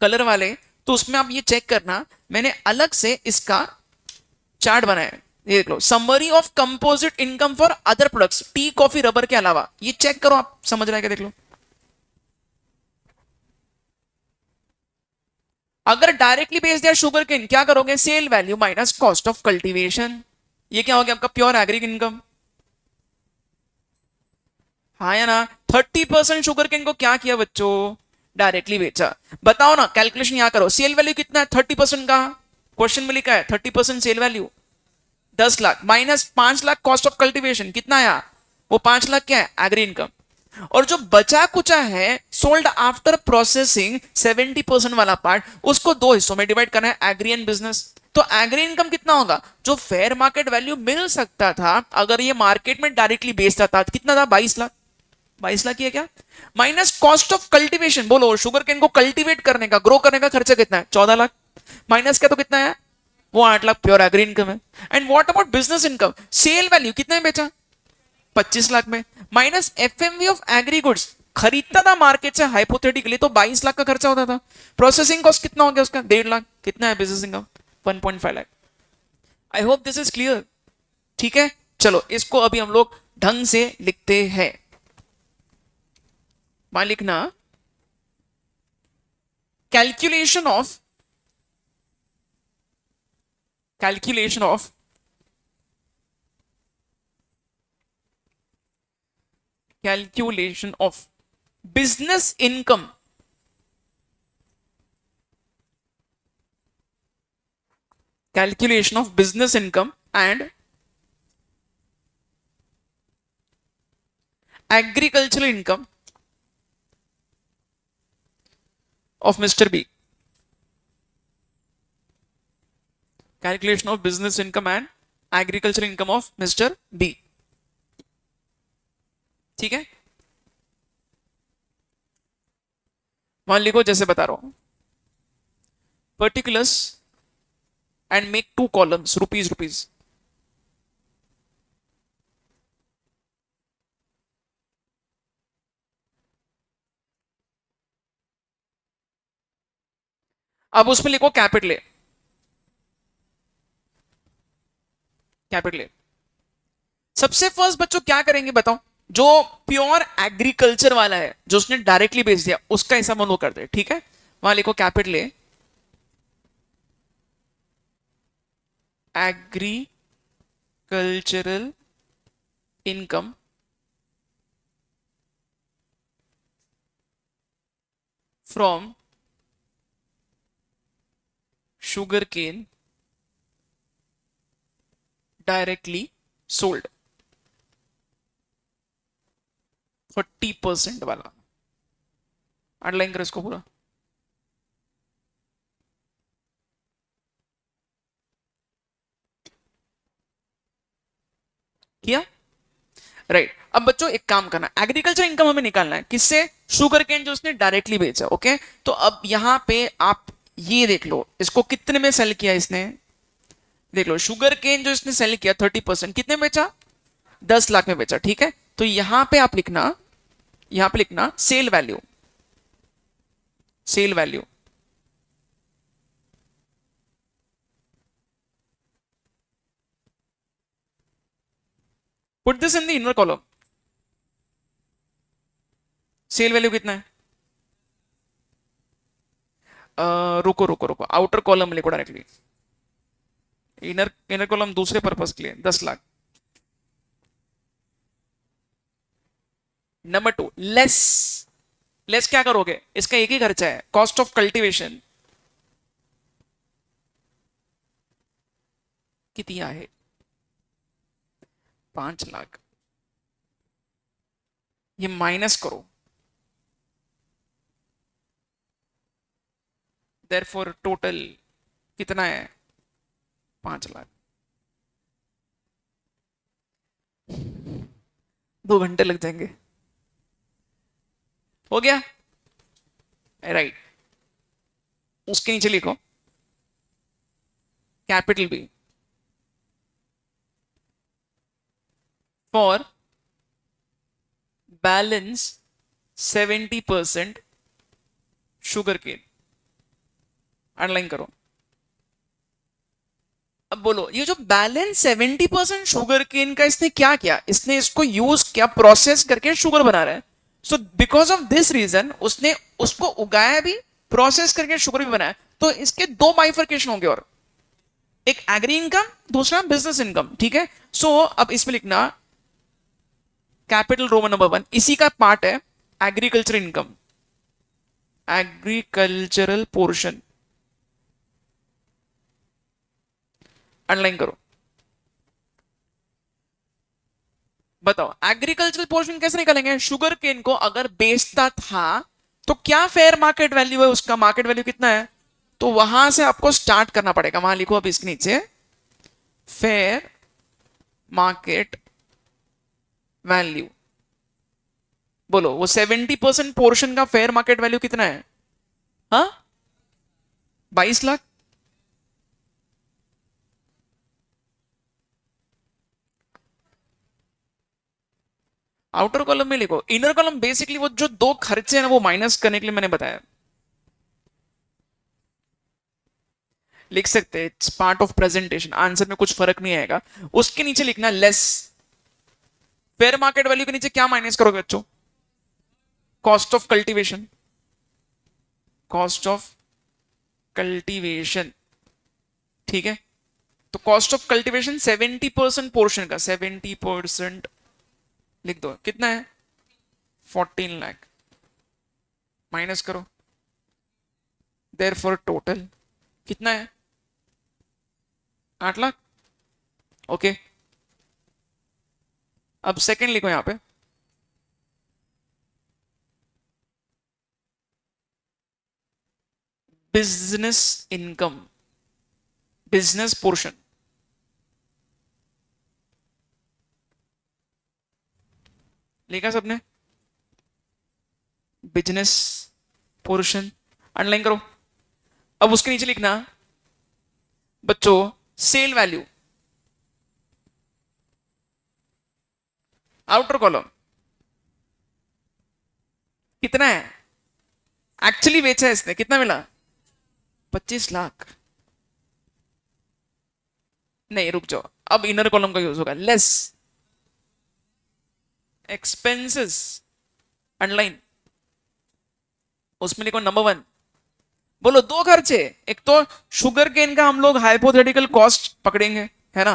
कलर वाले, तो उसमें आप ये चेक करना, मैंने अलग से इसका चार्ट बनाया है। ये देख लो, summary of composite income for other products, tea coffee rubber के अलावा। ये चेक करो, आप समझ रहे हैं क्या? देख लो, अगर डायरेक्टली बेच दिया शुगर केन, क्या करोगे, sale value minus cost of cultivation. ये क्या हो गया आपका, प्योर एग्री इनकम। हाँ या ना? 30% शुगर केन को क्या किया बच्चों, डायरेक्टली बेचा। बताओ ना, कैलकुलेशन यहां करो, सेल वैल्यू कितना है 30% का, क्वेश्चन में लिखा है 30% sale value 10 lakh, minus 5 lakh cost of cultivation, कितना आया, वो 5 लाख क्या है, एग्री इनकम। और जो बचा कुचा है सोल्ड आफ्टर प्रोसेसिंग 70% वाला पार्ट, उसको दो हिस्सों में डिवाइड करना है, एग्री एंड बिजनेस। तो एग्री इनकम कितना होगा, जो फेयर मार्केट वैल्यू मिल सकता था अगर ये मार्केट में डायरेक्टली बेचता था, कितना था, 22 लाख। 22 लाख है क्या, माइनस कॉस्ट ऑफ कल्टीवेशन, बोलो शुगर केन को कल्टीवेट करने का, ग्रो करने का खर्चा कितना है, 14 लाख, माइनस क्या, तो कितना है, वो 8 लाख प्योर एग्री इनकम है। And what about business income, sale value कितने में बेचा, 25 लाख में, minus FMV of agri goods, खरीदता था मार्केट से हाइपोथेटिकली, तो 22 लाख का खर्चा होता था। प्रोसेसिंग कॉस्ट कितना हो गया उसका, 1.5 लाख, कितना है business income, 1.5 lakh. I hope this is clear. ठीक है, चलो इसको अभी हम लोग ढंग से लिखते हैं। मान लिखना, calculation of calculation of calculation of business income, calculation of business income and agricultural income of Mr. B. Calculation of business income and agricultural income of Mr. B. ठीक है, मान लिखो जैसे बता रहा हूं, particulars and make 2 columns, rupees rupees. अब उसमें लिखो कैपिटल ए, कैपिटल ए। सबसे फर्स्ट बच्चों क्या करेंगे बताओ, जो प्योर एग्रीकल्चर वाला है, जो उसने डायरेक्टली बेच दिया, उसका हिसाब हम लोग करते हैं। ठीक है, वहां लिखो capital A, agricultural income from sugar cane directly sold, 40% वाला, अंडरलाइन करो इसको पूरा। किया? राइट अब बच्चों एक काम करना, एग्रीकल्चर इनकम हमें निकालना है किससे, शुगर केन जो उसने डायरेक्टली बेचा। ओके तो अब यहां पे आप ये देख लो इसको कितने में सेल किया इसने, देख लो शुगर केन जो इसने सेल किया 30% कितने में बेचा, 10 लाख में बेचा। ठीक है तो यहां पे आप लिखना, यहां पे लिखना sale value, sale value put this in the inner column. Sale value कितना है, रुको रुको रुको, आउटर कॉलम लिखो डायरेक्टली, इनर इनर कॉलम दूसरे पर्पस के लिए 10 लाख। नंबर 2 लेस, लेस क्या करोगे, इसका एक ही खर्चा है, कॉस्ट ऑफ कल्टीवेशन कितना है, 5 लाख, ये माइनस करो, देयरफॉर टोटल कितना है, 5 लाख। 2 घंटे लग जाएंगे, हो गया राइट। उसके नीचे लिखो capital B for balance 70% sugar cane, underline करो। अब बोलो ये जो बैलेंस 70% शुगर केन का इसने क्या किया, इसने इसको यूज किया, प्रोसेस करके शुगर बना रहा है। So because of this reason उसने उसको उगाया भी, प्रोसेस करके शुगर भी बनाया। तो इसके दो बाइफर्केशन होंगे, और एक एग्री इनकम, दूसरा बिजनेस इनकम। ठीक है सो अब इसमें लिखना कैपिटल रोमन नंबर 1, इसी का पार्ट है agriculture income, agricultural portion, underline करो। बताओ एग्रीकल्चरल पोर्शन कैसे निकालेंगे, शुगर केन को अगर बेचता था तो क्या फेयर मार्केट वैल्यू है, उसका मार्केट वैल्यू कितना है, तो वहां से आपको स्टार्ट करना पड़ेगा। वहां लिखो अब इसके नीचे फेयर मार्केट वैल्यू, बोलो वो 70% पोर्शन का फेयर मार्केट वैल्यू कितना है, हाँ 22 लाख। आउटर कॉलम में लिखो, इनर कॉलम बेसिकली वो जो दो खर्चे हैं ना वो माइनस करने के लिए मैंने बताया, लिख सकते हैं it's part of presentation, answer में कुछ फर्क नहीं आएगा। उसके नीचे लिखना लेस, फेयर मार्केट वैल्यू के नीचे क्या माइनस करोगे बच्चों, cost of cultivation, cost of cultivation. ठीक है तो कॉस्ट ऑफ कल्टीवेशन 70% पोर्शन का, 70% लिख दो कितना है, 14 लाख, माइनस करो, देयरफॉर टोटल कितना है, 8 लाख। ओके अब सेकंड लिखो यहां पे, बिजनेस इनकम, बिजनेस पोर्शन, लिखा सबने, बिजनेस पोर्शन, अंडरलाइन करो। अब उसके नीचे लिखना बच्चों सेल वैल्यू, आउटर कॉलम कितना है, एक्चुअली बेचा है इसने, कितना मिला, 25 लाख। नहीं रुक जाओ, अब इनर कॉलम का यूज होगा, लेस एक्सपेंसेस, अंडरलाइन, उसमें लिखो नंबर 1, बोलो दो खर्चे, एक तो शुगर केन का हम लोग हाइपोथेटिकल कॉस्ट पकड़ेंगे है ना,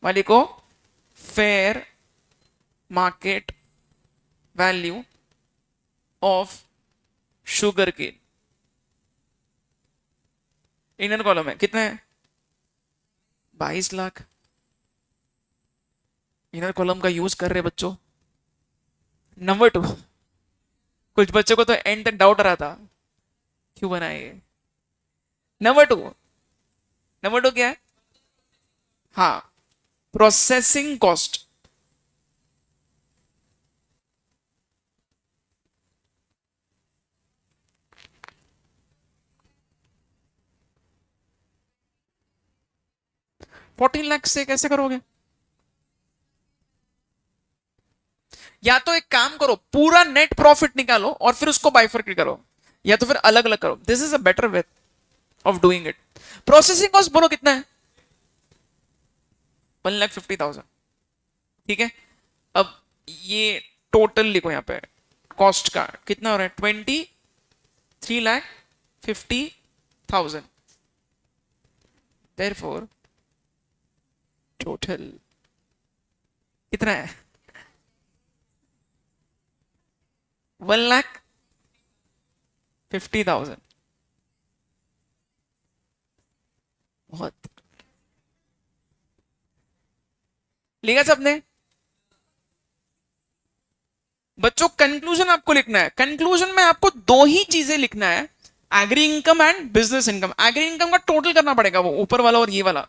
वाली को fair market value of sugar cane, inner column है कितना है, 22 लाख। इनर कॉलम का यूज कर रहे बच्चों। नंबर 2, कुछ बच्चों को तो एंड तक डाउट रहा था क्यों बनाए ये। नंबर 2, नंबर 2 क्या है, हाँ प्रोसेसिंग कॉस्ट, 14 लाख से कैसे करोगे? या तो एक काम करो, पूरा नेट प्रॉफिट निकालो और फिर उसको बाइफरकेट करो, या तो फिर अलग अलग करो। This is a better way of doing it. Processing cost बोलो कितना है? 1,50,000। ठीक है, अब ये टोटल लिखो यहाँ पे, कॉस्ट का कितना हो रहा है? 23,50,000। देयरफॉर टोटल कितना है? 1,50,000। बहुत लिखा सबने? बच्चों कंक्लूजन आपको लिखना है। कंक्लूजन में आपको दो ही चीजें लिखना है, agri income and business income. Agri income का टोटल करना पड़ेगा, वो ऊपर वाला और ये वाला।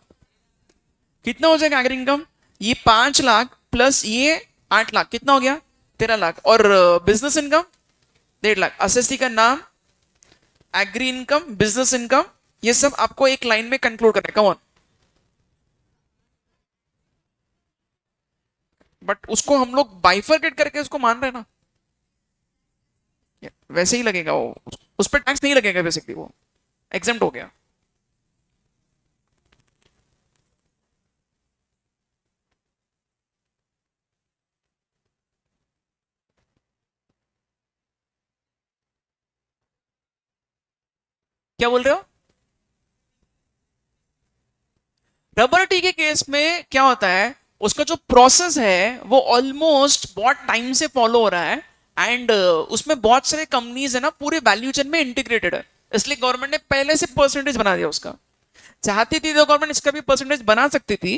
कितना हो जाएगा एग्री इनकम? ये 5 लाख प्लस ये 8 लाख, कितना हो गया? 13 लाख। और बिजनेस इनकम 1.5 लाख। एसएससी का नाम, एग्री इनकम, बिजनेस इनकम, ये सब आपको एक लाइन में कंक्लूड करना है। Come on. बट उसको हम लोग बाइफरकेट करके उसको मान रहे हैं ना, वैसे ही लगेगा वो, उस पर टैक्स नहीं लगेगा बेसिकली, वो एग्जेम्प्ट हो गया। क्या बोल रहे हो? रबर टी के केस में क्या होता है, उसका जो प्रोसेस है वो ऑलमोस्ट बहुत टाइम से फॉलो हो रहा है, एंड उसमें बहुत सारे कंपनीज है ना, पूरे वैल्यू चेन में इंटीग्रेटेड है। इसलिए गवर्नमेंट ने पहले से परसेंटेज बना दिया उसका। चाहती थी तो गवर्नमेंट इसका भी परसेंटेज बना सकती थी,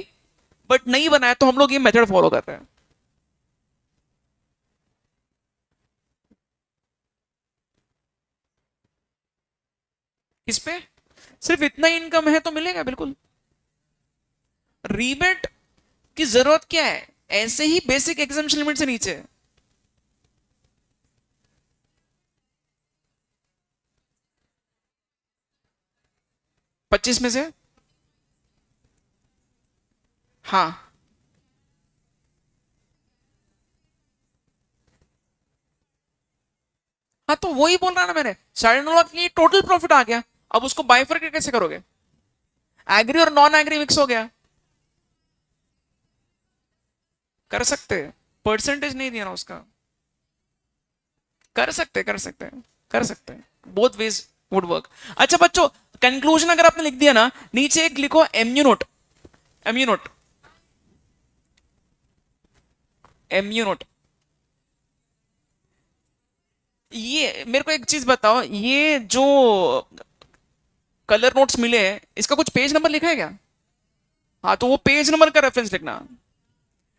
बट नहीं बनाया, तो हम लोग ये मेथड फॉलो कर रहे हैं। किस पे? सिर्फ इतना इनकम है तो मिलेगा बिल्कुल। रीबेट की जरूरत क्या है? ऐसे ही बेसिक एग्जामिशन लिमिट से नीचे है। 25 में से? हाँ। हाँ तो वही बोल रहा ना मैंने, 9.5 लाख की टोटल प्रॉफिट आ गया। अब उसको बाइफरकेट कैसे करोगे? एग्री और नॉन एग्री मिक्स हो गया। कर सकते हैं, परसेंटेज नहीं दिया ना उसका। कर सकते हैं, बोथ वेज वुड वर्क। अच्छा बच्चों, कंक्लूजन अगर आपने लिख दिया ना, नीचे एक लिखो MU note. MU note, MU note. ये मेरे को एक चीज बताओ, ये जो कलर नोट्स मिले हैं, इसका कुछ पेज नंबर लिखा है क्या? हाँ तो वो पेज नंबर का रेफरेंस लिखना।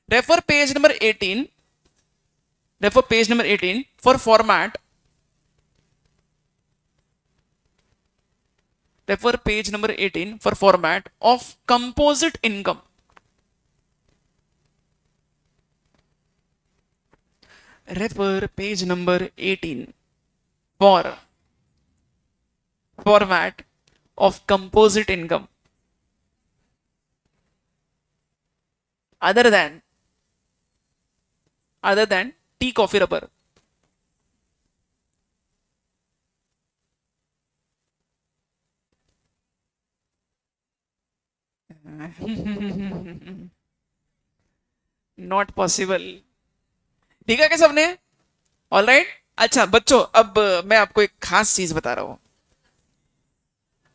Refer page number 18, refer page number 18 for format. Refer page number 18 for format of composite income. Refer page number 18 for format of composite income other than tea, coffee, rubber. Not possible. ठीक है क्या सबने? All right. अच्छा बच्चों, अब मैं आपको एक खास चीज बता रहा हूं।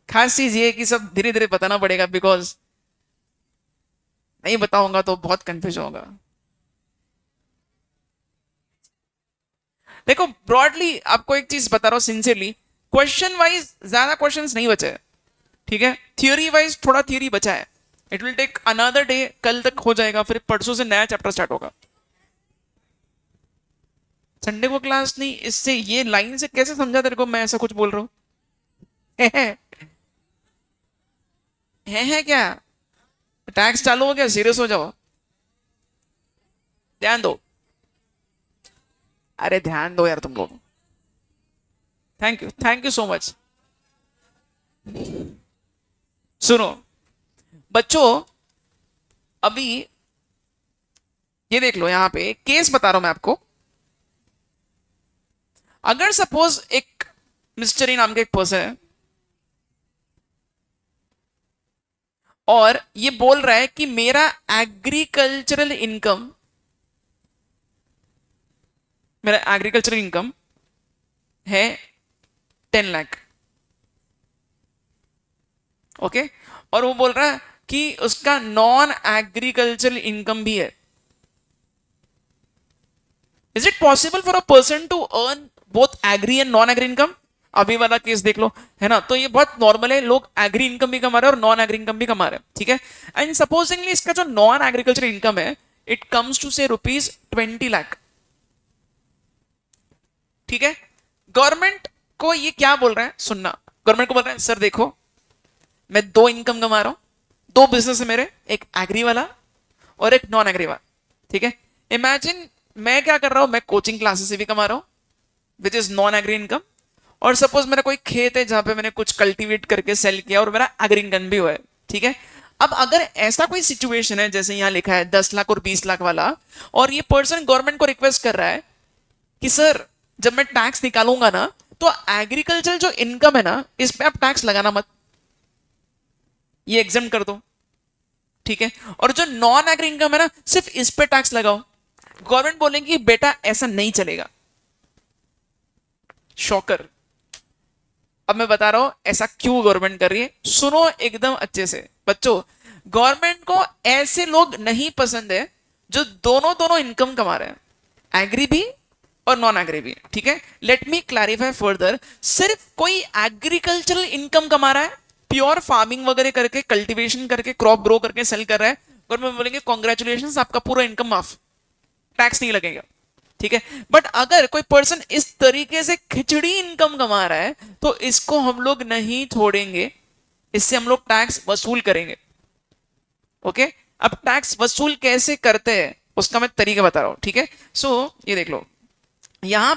खास चीज ये है कि सब धीरे धीरे बताना पड़ेगा, बिकॉज नहीं बताऊंगा तो बहुत कंफ्यूज होगा। देखो ब्रॉडली आपको एक चीज बता रहा हूं सिंसियरली, क्वेश्चन वाइज ज्यादा क्वेश्चंस नहीं बचे हैं, ठीक है? थियोरी वाइज थोड़ा थियोरी बचा है। It will take another day, कल तक हो जाएगा, फिर परसों से नया चैप्टर स्टार्ट होगा। संडे को क्लास नहीं, इससे ये लाइन से कैसे समझा तेरे को मैं ऐसा कुछ बोल रहा हूँ? है, है क्या? टैक्स चालू हो गया, सीरियस हो जाओ। ध्यान दो। अरे ध्यान दो यार तुम लोग। Thank you so much. सुनो बच्चों, अभी ये देख लो, यहां पे केस बता रहा हूं मैं आपको। अगर सपोज एक मिस्टरी नाम का एक पर्सन है और ये बोल रहा है कि मेरा एग्रीकल्चरल इनकम, मेरा एग्रीकल्चरल इनकम है 10 लाख। ओके, और वो बोल रहा है कि उसका नॉन एग्रीकल्चरल इनकम भी है। Is it possible for a person to earn both agri and non agri income? अभी वाला केस देख लो, है ना। तो ये बहुत नॉर्मल है, लोग एग्री इनकम भी कमा रहे हैं और नॉन एग्री इनकम भी कमा रहे हैं, ठीक है। एंड सपोजिंगली इसका जो नॉन एग्रीकल्चर इनकम है, इट कम्स टू से ₹20 लाख, ठीक है। गवर्नमेंट को ये क्या बोल रहा है, सुनना। गवर्नमेंट को बोल रहा है, सर देखो, मैं दो इनकम कमा रहा हूं, दो बिजनेस है मेरे, एक एग्री वाला और एक नॉन एग्री वाला, ठीक है। इमेजिन मैं क्या कर रहा हूं, मैं कोचिंग क्लासेस से भी कमा रहा हूं which is non agri income, और सपोज मेरा कोई खेत है जहां पे मैंने कुछ कल्टीवेट करके सेल किया और मेरा एग्री इनकम भी हुआ है, ठीक है। अब अगर ऐसा कोई सिचुएशन है जैसे यहां लिखा है 10 लाख और 20 लाख वाला, और ये पर्सन गवर्नमेंट को रिक्वेस्ट कर रहा है कि सर जब मैं टैक्स निकालूंगा ना, तो एग्रीकल्चर जो इनकम है ना, इस पे आप टैक्स लगाना मत, ये एग्जाम कर दो, ठीक है। और जो नॉन एग्री इनकम है ना, सिर्फ इस पे टैक्स लगाओ। गवर्नमेंट बोलेंगी बेटा ऐसा नहीं चलेगा। शॉकर। अब मैं बता रहा हूं ऐसा क्यों गवर्नमेंट कर रही है, सुनो एकदम अच्छे से बच्चों। गवर्नमेंट को ऐसे लोग नहीं पसंद है जो दोनों दोनों इनकम कमा रहे हैं, एग्री भी और नॉन एग्री भी, ठीक है। Let me clarify further. सिर्फ कोई एग्रीकल्चरल इनकम कमा रहा है, प्योर फार्मिंग वगैरह करके, कल्टीवेशन करके, क्रॉप ग्रो करके सेल कर रहा है, गवर्नमेंट बोलेंगे कॉन्ग्रेचुलेशन, आपका पूरा इनकम माफ, टैक्स नहीं लगेगा, ठीक है। बट अगर कोई पर्सन इस तरीके से खिचड़ी इनकम कमा रहा है, तो इसको हम लोग नहीं छोड़ेंगे, इससे हम लोग टैक्स वसूल करेंगे। ओके, अब टैक्स वसूल कैसे करते हैं उसका मैं तरीका बता रहा हूं, ठीक है। सो ये देख लो, यहां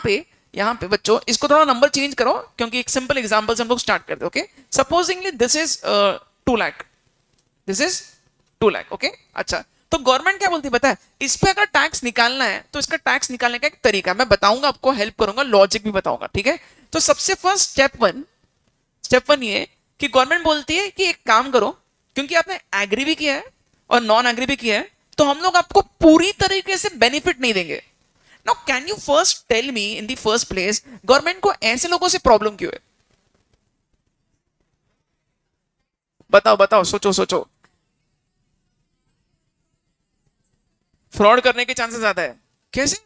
पे बच्चों इसको थोड़ा नंबर चेंज करो, क्योंकि एक सिंपल एग्जांपल से हम लोग स्टार्ट करते हैं। Okay, supposedly this is 2 lakh, this is 2 lakh. Okay, अच्छा, तो गवर्नमेंट क्या बोलती है पता है, इस पे अगर टैक्स निकालना है तो इसका टैक्स निकालने का एक तरीका मैं बताऊंगा आपको, हेल्प करूंगा, लॉजिक भी बताऊंगा, ठीक है। तो सबसे फर्स्ट स्टेप वन ये कि गवर्नमेंट बोलती है कि एक काम करो, क्योंकि आपने एग्री भी किया है और नॉन एग्री भी किया है, तो हम लोग आपको पूरी तरीके से बेनिफिट नहीं देंगे। Now can you first tell me in the first place, government को ऐसे लोगों से प्रॉब्लम क्यों है? बताओ बताओ, सोचो सोचो। फ्रॉड करने के चांसेस ज्यादा है। कैसे?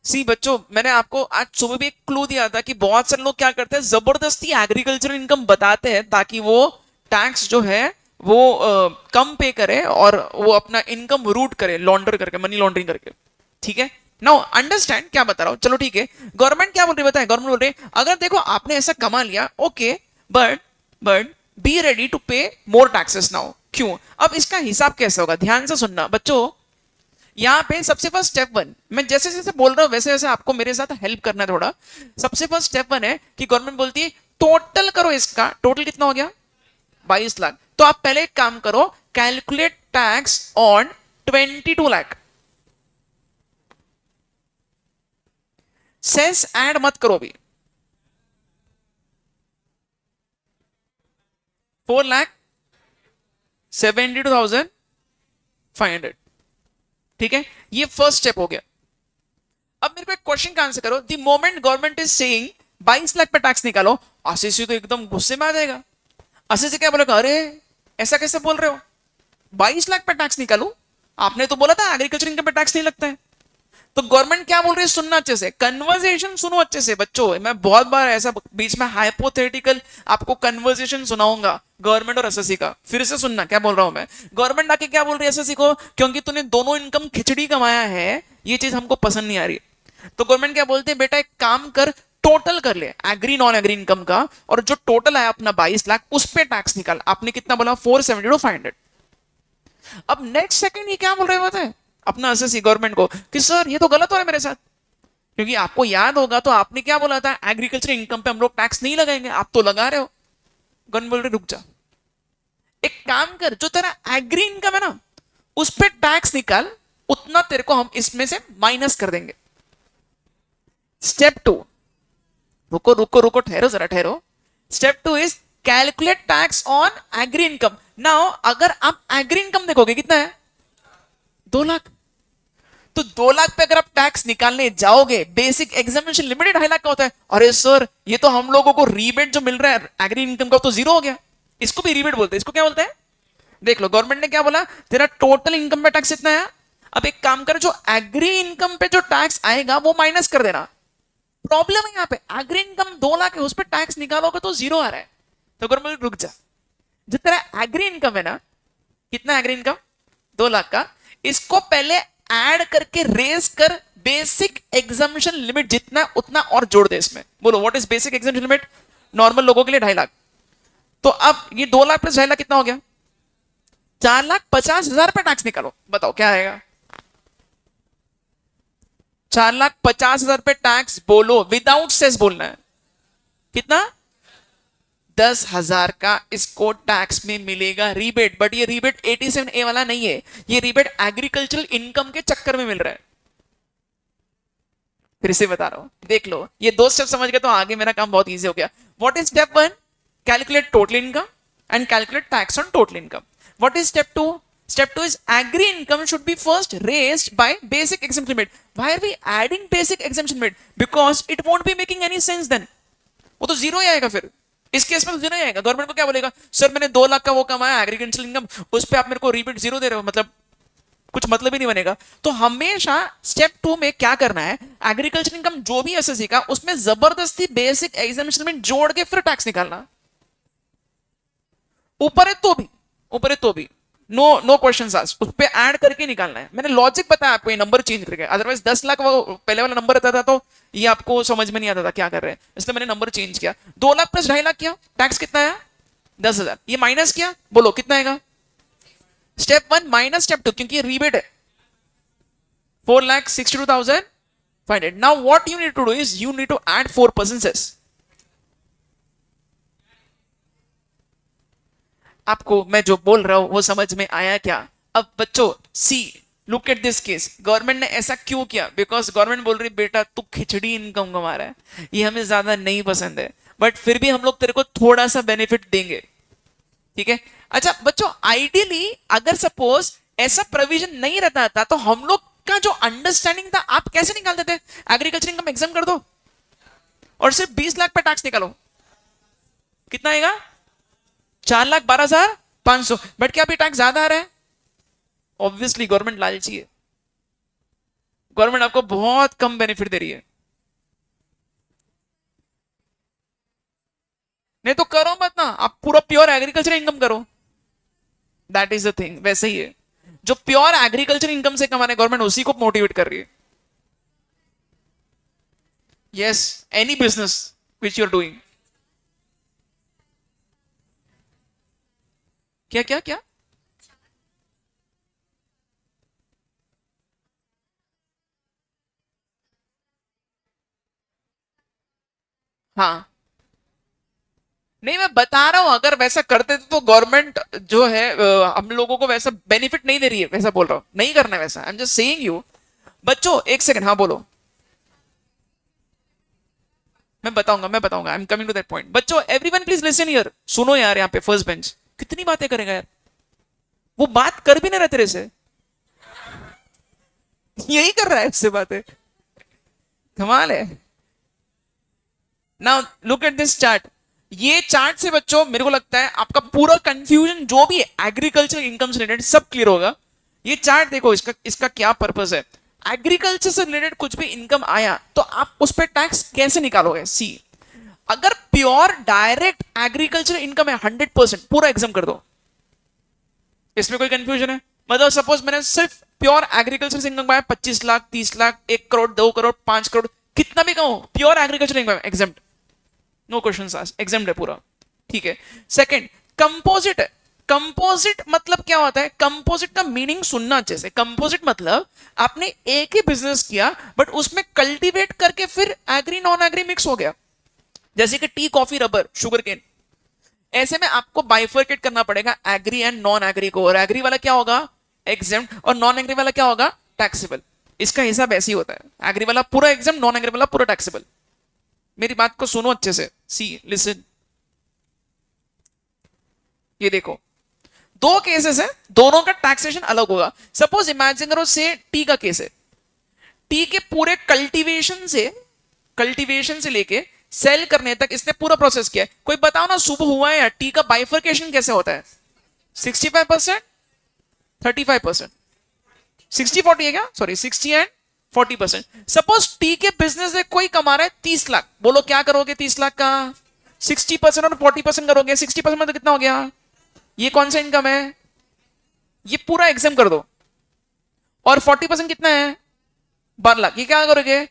सी बच्चों, मैंने आपको आज सुबह भी एक क्लू दिया था कि बहुत सारे लोग क्या करते हैं, जबरदस्ती एग्रीकल्चर इनकम बताते हैं ताकि वो टैक्स जो है वो कम पे करे और वो अपना इनकम रूट करे, लॉन्डर करके, मनी लॉन्ड्रिंग करके, ठीक है। नाउ अंडरस्टैंड क्या बता रहा हूं, चलो ठीक है। गवर्नमेंट क्या बोल रही है बताए, गवर्नमेंट बोल रही है अगर देखो आपने ऐसा कमा लिया, okay, but be ready to pay more taxes now. क्यों? अब इसका हिसाब कैसे होगा, ध्यान से सुनना बच्चों। यहाँ पे सबसे फर्स्ट स्टेप 1, मैं जैसे जैसे बोल रहा हूं वैसे वैसे आपको मेरे साथ हेल्प करना है थोड़ा। सबसे फर्स्ट स्टेप 1 है कि गवर्नमेंट बोलती है टोटल करो, इसका टोटल कितना हो गया, 22 लाख। तो आप पहले एक काम करो, calculate tax on 22 lakh. Cess add मत करो भी, 4,72,500, ठीक है। ये फर्स्ट स्टेप हो गया। अब मेरे को एक क्वेश्चन का आंसर करो, the moment government is saying 22 lakh पे टैक्स निकालो, आशीष तो एकदम गुस्से में आ जाएगा। आशीष क्या बोलेगा, अरे ऐसा कैसे बोल रहे हो, 22 लाख पे टैक्स निकालू, आपने तो बोला था एग्रीकल्चर इनकम पे टैक्स नहीं लगता है। तो गवर्नमेंट क्या बोल रही है, सुनना अच्छे से, कन्वर्सेशन सुनो अच्छे से बच्चों। मैं बहुत बार ऐसा बीच में हाइपोथेटिकल आपको कन्वर्सेशन सुनाऊंगा गवर्नमेंट और एसएससी का, फिर से सुनना क्या बोल रहा हूं मैं। गवर्नमेंट आके क्या बोल रही है एसएससी को, क्योंकि तूने दोनों इनकम खिचड़ी कमाया है, ये चीज हमको पसंद नहीं आ रही। तो गवर्नमेंट क्या बोलते हैं, बेटा एक काम कर, टोटल कर ले एग्री नॉन एग्री इनकम का, और जो टोटल है अपना 22 लाख उस पे टैक्स निकाल। आपने कितना बोला, 472,500। अब नेक्स्ट सेकंड ये क्या बोल रहे होते हैं अपना एसएससी गवर्नमेंट को कि सर ये तो गलत हो रहा है मेरे साथ, क्योंकि आपको याद होगा तो आपने क्या बोला था, एग्रीकल्चर इनकम पे हम लोग टैक्स नहीं लगाएंगे, आप तो लगा रहे हो। गवर्नमेंट बोल रही रुक जा, एक काम कर, जो तेरा एग्री इनकम है ना उस पे टैक्स निकाल, उतना तेरे को हम इसमें से माइनस कर देंगे। स्टेप 2, रुको रुको रुको, ठहरो जरा ठहरो। Step 2 is calculate tax on agri income. Now अगर आप एग्री इनकम देखोगे कितना है, 2 लाख। तो 2 लाख पे अगर आप टैक्स निकालने जाओगे, बेसिक एग्जामिनेशन लिमिटेड 2.5 लाख का होता है। अरे सर ये तो हम लोगों को रीबेट जो मिल रहा है एग्री इनकम का तो जीरो हो गया। इसको भी रीबेट बोलते हैं, इसको क्या बोलते हैं? देख लो गवर्नमेंट ने क्या बोला, तेरा टोटल इनकम पे टैक्स इतना है, अब एक काम कर, जो एग्री इनकम पे जो टैक्स आएगा वो माइनस कर देना। प्रॉब्लम है यहाँ पे, एग्री इनकम 2 लाख है, उस पर टैक्स निकालोगे तो जीरो आ रहा है। तो गवर्नमेंट रुक जा, जो तेरा एग्री इनकम है ना, कितना एग्री इनकम 2 लाख का, इसको पहले ऐड करके रेस कर बेसिक एग्जामिनेशन लिमिट जितना उतना और जोड़ दे इसमें। बोलो what is basic examination limit? Normal लोगों के लिए 2.5 लाख। तो अब ये 2 लाख प्लस 2.5 लाख कितना हो गया? 4,50,000 पे टैक्स निकालो, बताओ क्या आएगा? 4,50,000 पे टैक्स बोलो, विदाउट सेस बोलना है। कितना? 10,000 का इसको टैक्स में मिलेगा रीबेट, बट ये रीबेट 87A वाला नहीं है, ये रीबेट एग्रीकल्चरल इनकम के चक्कर में मिल रहा है। फिर से बता रहा हूं, देख लो, ये 2 स्टेप समझ गए तो आगे मेरा काम बहुत इजी हो गया। What is step 1? Calculate total income and calculate tax on total income. What is step 2? Step 2 is agri income should be first raised by basic exemption limit. Why are we adding basic exemption limit? Because it won't be making any sense then. वो तो जीरो ही आएगा फिर, इस केस में तो जीरो ही आएगा। गवर्नमेंट को क्या बोलेगा, सर मैंने 2 लाख का वो कमाया एग्रीकल्चर इनकम, उस पे आप मेरे को रिपीट जीरो दे रहे हो, मतलब कुछ मतलब ही नहीं बनेगा। तो हमेशा स्टेप 2 में क्या करना है, एग्रीकल्चर इनकम जो भी एसएससी का, उसमें जबरदस्ती बेसिक एग्जामिनेशन लिमिट जोड़ के फिर टैक्स निकालना। ऊपर है तो भी, ऊपर है तो भी नो नो क्वेश्चंस आस्क्ड, उस पे ऐड करके निकालना है। मैंने लॉजिक बताया आपको, ये नंबर चेंज करके, अदरवाइज 10 लाख वो पहले वाला नंबर रहता था तो ये आपको समझ में नहीं आता था क्या कर रहे हैं, इसलिए मैंने नंबर चेंज किया। 2 लाख प्लस 2.5 लाख किया, टैक्स कितना है? 10,000। ये माइनस किया, बोलो कितना आएगा? स्टेप 1 माइनस स्टेप 2, क्योंकि ये रीबेट है, 4,62,500। Now what you need to do is you need to add 4% cess. आपको मैं जो बोल रहा हूं वो समझ में आया क्या? अब बच्चों see, look at this case, government ने ऐसा क्यों किया? बिकॉज गवर्नमेंट बोल रही बेटा तू खिचड़ी इनकम कमा रहा है, ये हमें ज्यादा नहीं पसंद है, बट फिर भी हम लोग तेरे को थोड़ा सा बेनिफिट देंगे, ठीक है? अच्छा बच्चों, आइडियली अगर सपोज ऐसा प्रोविजन नहीं रहता था तो हम लोग का जो अंडरस्टैंडिंग था, आप कैसे निकालते थे? एग्रीकल्चर इनकम एग्जाम कर दो और सिर्फ 20 लाख पे टैक्स निकालो, कितना आएगा? 4,12,500। बट क्या अभी टैक्स ज्यादा आ रहा है? ऑब्वियसली गवर्नमेंट लालची है, गवर्नमेंट आपको बहुत कम बेनिफिट दे रही है। नहीं तो करो मत ना, आप पूरा प्योर एग्रीकल्चर इनकम करो, दैट इज द थिंग। वैसे ही है, जो प्योर एग्रीकल्चर इनकम से कमाने गवर्नमेंट उसी को मोटिवेट कर रही है। Yes, any business which you are doing. क्या क्या क्या? हाँ, नहीं मैं बता रहा हूं, अगर वैसा करते थे तो गवर्नमेंट जो है हम लोगों को वैसा बेनिफिट नहीं दे रही है, वैसा बोल रहा हूं, नहीं करना है वैसा। I am just saying you. बच्चों एक सेकंड, हाँ बोलो। मैं बताऊंगा, I am coming to that point. बच्चों एवरीवन प्लीज लिसन हियर, सुनो यार, यहाँ पे फर्स्ट बेंच कितनी बातें करेगा यार, वो बात कर भी नहीं रहे तेरे से, यही कर रहा है उससे बातें, कमाल है। Now look at this chart. ये चार्ट से बच्चों मेरे को लगता है आपका पूरा कंफ्यूजन जो भी है एग्रीकल्चर इनकम से रिलेटेड सब क्लियर होगा। ये चार्ट देखो, इसका इसका क्या पर्पस है। एग्रीकल्चर से रिलेटेड कुछ भी इनकम आया तो आप उस पर टैक्स कैसे निकालोगे? सी, अगर प्योर डायरेक्ट एग्रीकल्चर इनकम है 100%, पूरा एग्जाम कर दो, इसमें कोई कंफ्यूजन है? मतलब सपोज मैंने सिर्फ प्योर एग्रीकल्चर से इनकम आया 25 लाख, 30 लाख, 1 करोड़, 2 करोड़, 5 करोड़, कितना भी कहूं, pure agriculture income exempt, no question asked, exempt है पूरा, ठीक है। सेकंड, कंपोजिट है। कंपोजिट मतलब क्या होता है? कंपोजिट का मीनिंग सुनना अच्छे से। कंपोजिट मतलब आपने एक ही बिजनेस किया बट उसमें कल्टीवेट करके फिर एग्री नॉन एग्री मिक्स हो गया, जैसे कि tea, coffee, rubber, sugar cane. ऐसे में आपको बाइफर्केट करना पड़ेगा एग्री एंड नॉन एग्री को, और एग्री वाला क्या होगा? एग्जेम्प्ट, और नॉन एग्री वाला क्या होगा, टैक्सेबल। इसका हिसाब ऐसे ही होता है, एग्री वाला पूरा एग्जेम्प्ट, नॉन एग्री वाला पूरा टैक्सेबल। मेरी बात को सुनो अच्छे से, सी लिसन। ये देखो, दो केसेस है, दोनों का टैक्सेशन अलग होगा। सपोज इमेजिन करो से टी का केस है, टी के पूरे कल्टीवेशन से लेके सेल करने तक इसने पूरा प्रोसेस किया है। कोई बताओ ना शुभ हुआ है, या टी का बाइफर्केशन कैसे होता है, 65% 35%, 60-40 है क्या, सॉरी 60 एंड 40%। सपोज टी के बिजनेस से कोई कमा रहा है 30 लाख, बोलो क्या करोगे 30 लाख का, 60% और 40% करोगे, 60% में तो कितना हो गया, ये कौन सा इनकम है, ये पूरा एग्जाम कर दो। और 40% कितना है, 12 लाख, ये क्या करोगे,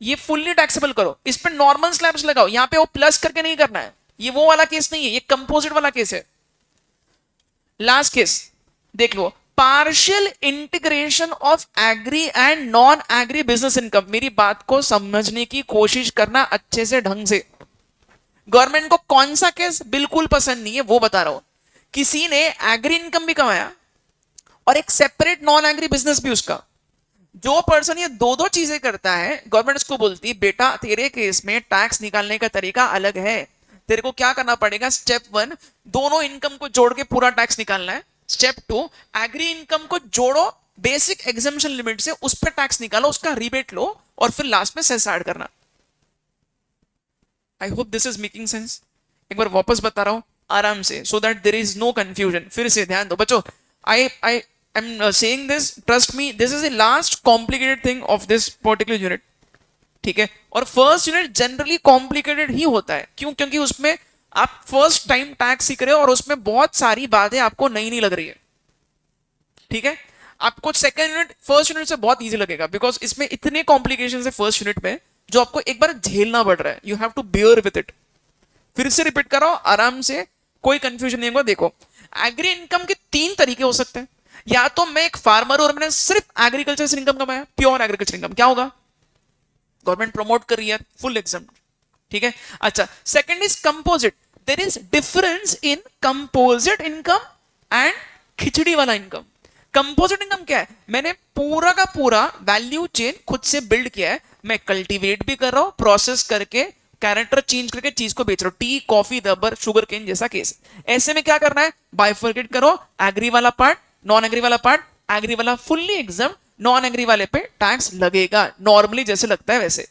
ये फुल्ली टैक्सेबल करो। इस पे नॉर्मल स्लैब्स लगाओ, यहां पे वो प्लस करके नहीं करना है, ये वो वाला केस नहीं है, ये कंपोजिट वाला केस है। लास्ट केस देख लो, partial integration of agri and non agri business income. मेरी बात को समझने की कोशिश करना अच्छे से, ढंग से। गवर्नमेंट को कौन सा केस बिल्कुल पसंद नहीं है वो बता रहा हूं। किसी ने एग्री इनकम भी कमाया और एक सेपरेट नॉन एग्री बिजनेस भी उसका। जो पर्सन ये दो दो चीजें करता है, गवर्नमेंट उसको बोलती है बेटा तेरे केस में टैक्स निकालने का तरीका अलग है, तेरे को क्या करना पड़ेगा, स्टेप 1 दोनों इनकम को जोड़ के पूरा टैक्स निकालना है। स्टेप 2 एग्री इनकम को जोड़ो बेसिक एग्जम्पशन लिमिट से, उस पर टैक्स निकालो, उसका रिबेट लो, और फिर लास्ट में सेस ऐड करना। I hope this is making sense. एक बार वापस बता रहा हूं आराम से, so that there is no confusion. फिर से ध्यान दो बच्चों, आई I'm saying this, trust me, this is the last complicated thing of this particular unit, ठीक है। और फर्स्ट यूनिट जनरली कॉम्प्लिकेटेड ही होता है, क्यों, क्योंकि उसमें आप फर्स्ट टाइम टैक्स सीख रहे हो और उसमें बहुत सारी बातें आपको नई नहीं लग रही है, ठीक है। आपको सेकंड यूनिट फर्स्ट यूनिट से बहुत इजी लगेगा, बिकॉज इसमें इतने कॉम्प्लिकेशन है फर्स्ट यूनिट में जो आपको एक बार झेलना पड़ रहा है, you have to bear with it. फिर से रिपीट करो आराम से, कोई कंफ्यूजन नहीं होगा। देखो, एग्री इनकम के 3 तरीके हो सकते हैं। या तो मैं एक फार्मर और मैंने सिर्फ एग्रीकल्चर से इनकम कमाया, प्योर एग्रीकल्चर इनकम, क्या होगा, गवर्नमेंट प्रमोट कर रही है, फुल एग्जाम, ठीक है। अच्छा, second is composite. There is difference in composite income and khichdi वाला इनकम। कंपोजिट इनकम क्या है, मैंने पूरा का पूरा वैल्यू चेन खुद से बिल्ड किया है, मैं कल्टीवेट भी कर रहा हूं, प्रोसेस करके कैरेक्टर चेंज करके चीज को बेच रहा हूं, tea, coffee, rubber, sugar cane जैसा केस। ऐसे में क्या करना है, बाइफर्केट करो, एग्री वाला पार्ट, नॉन एग्री वाला पार्ट, एग्री वाला फुल्ली एग्जाम, नॉन एग्री वाले पे टैक्स लगेगा नॉर्मली जैसे लगता है वैसे,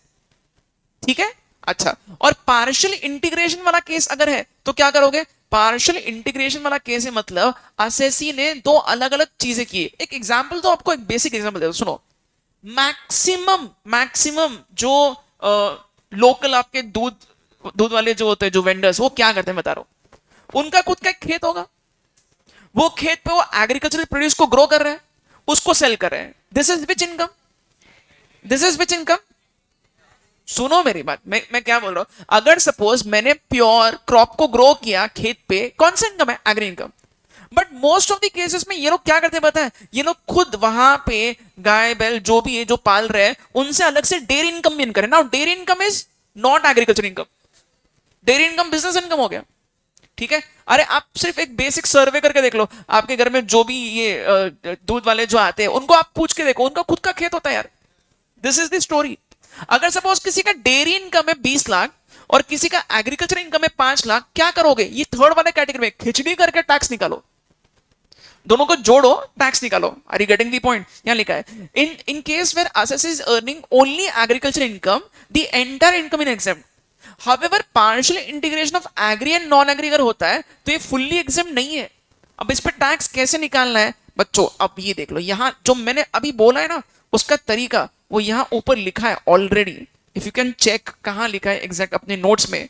ठीक है। अच्छा, और पार्शियल इंटीग्रेशन वाला केस अगर है तो क्या करोगे, पार्शियल इंटीग्रेशन वाला केस है मतलब असेसी ने 2 अलग अलग चीजें की। एक एग्जांपल तो आपको, एक बेसिक एग्जांपल दे दो, सुनो। मैक्सिमम जो लोकल आपके दूध वाले जो होते हैं, जो वेंडर्स, वो क्या करते हैं बता रहा हूं, उनका खुद का एक खेत होगा, वो खेत पे वो एग्रीकल्चरल प्रोड्यूस को ग्रो कर रहे हैं, उसको सेल कर रहे हैं। This is which income, this is which income. सुनो मेरी बात, मैं क्या बोल रहा हूं, अगर सपोज मैंने प्योर क्रॉप को ग्रो किया खेत पे, कौन सा इनकम है, agri income. But most of the cases में ये लोग क्या करते हैं पता है, ये लोग खुद वहां पे गाय बैल जो भी है जो पाल रहे हैं, उनसे अलग से डेयरी इनकम भी इनकम है। Now dairy income is not agriculture income, dairy income business income हो गया, ठीक है। अरे आप सिर्फ एक बेसिक सर्वे करके देख लो, आपके घर में जो भी ये दूध वाले जो आते हैं उनको आप पूछ के देखो, उनका खुद का खेत होता है यार। This is the story. अगर सपोज किसी का डेयरी इनकम है 20 लाख और किसी का एग्रीकल्चर इनकम है 5 लाख, क्या करोगे, ये थर्ड वाले कैटेगरी में खिचड़ी करके टैक्स निकालो, दोनों को जोड़ो, टैक्स निकालो। Are you getting the point, यहां लिखा है in case where assessee is earning only agriculture income, the entire income in exempt. However, partial integration of agri and non agri अगर होता है तो ये फुल्ली एग्जाम नहीं है। अब इस पे टैक्स कैसे निकालना है बच्चों, अब ये देख लो, यहां जो मैंने अभी बोला है ना उसका तरीका वो यहां ऊपर लिखा है already. If you can check कहां लिखा है एग्जैक्ट अपने नोट्स में,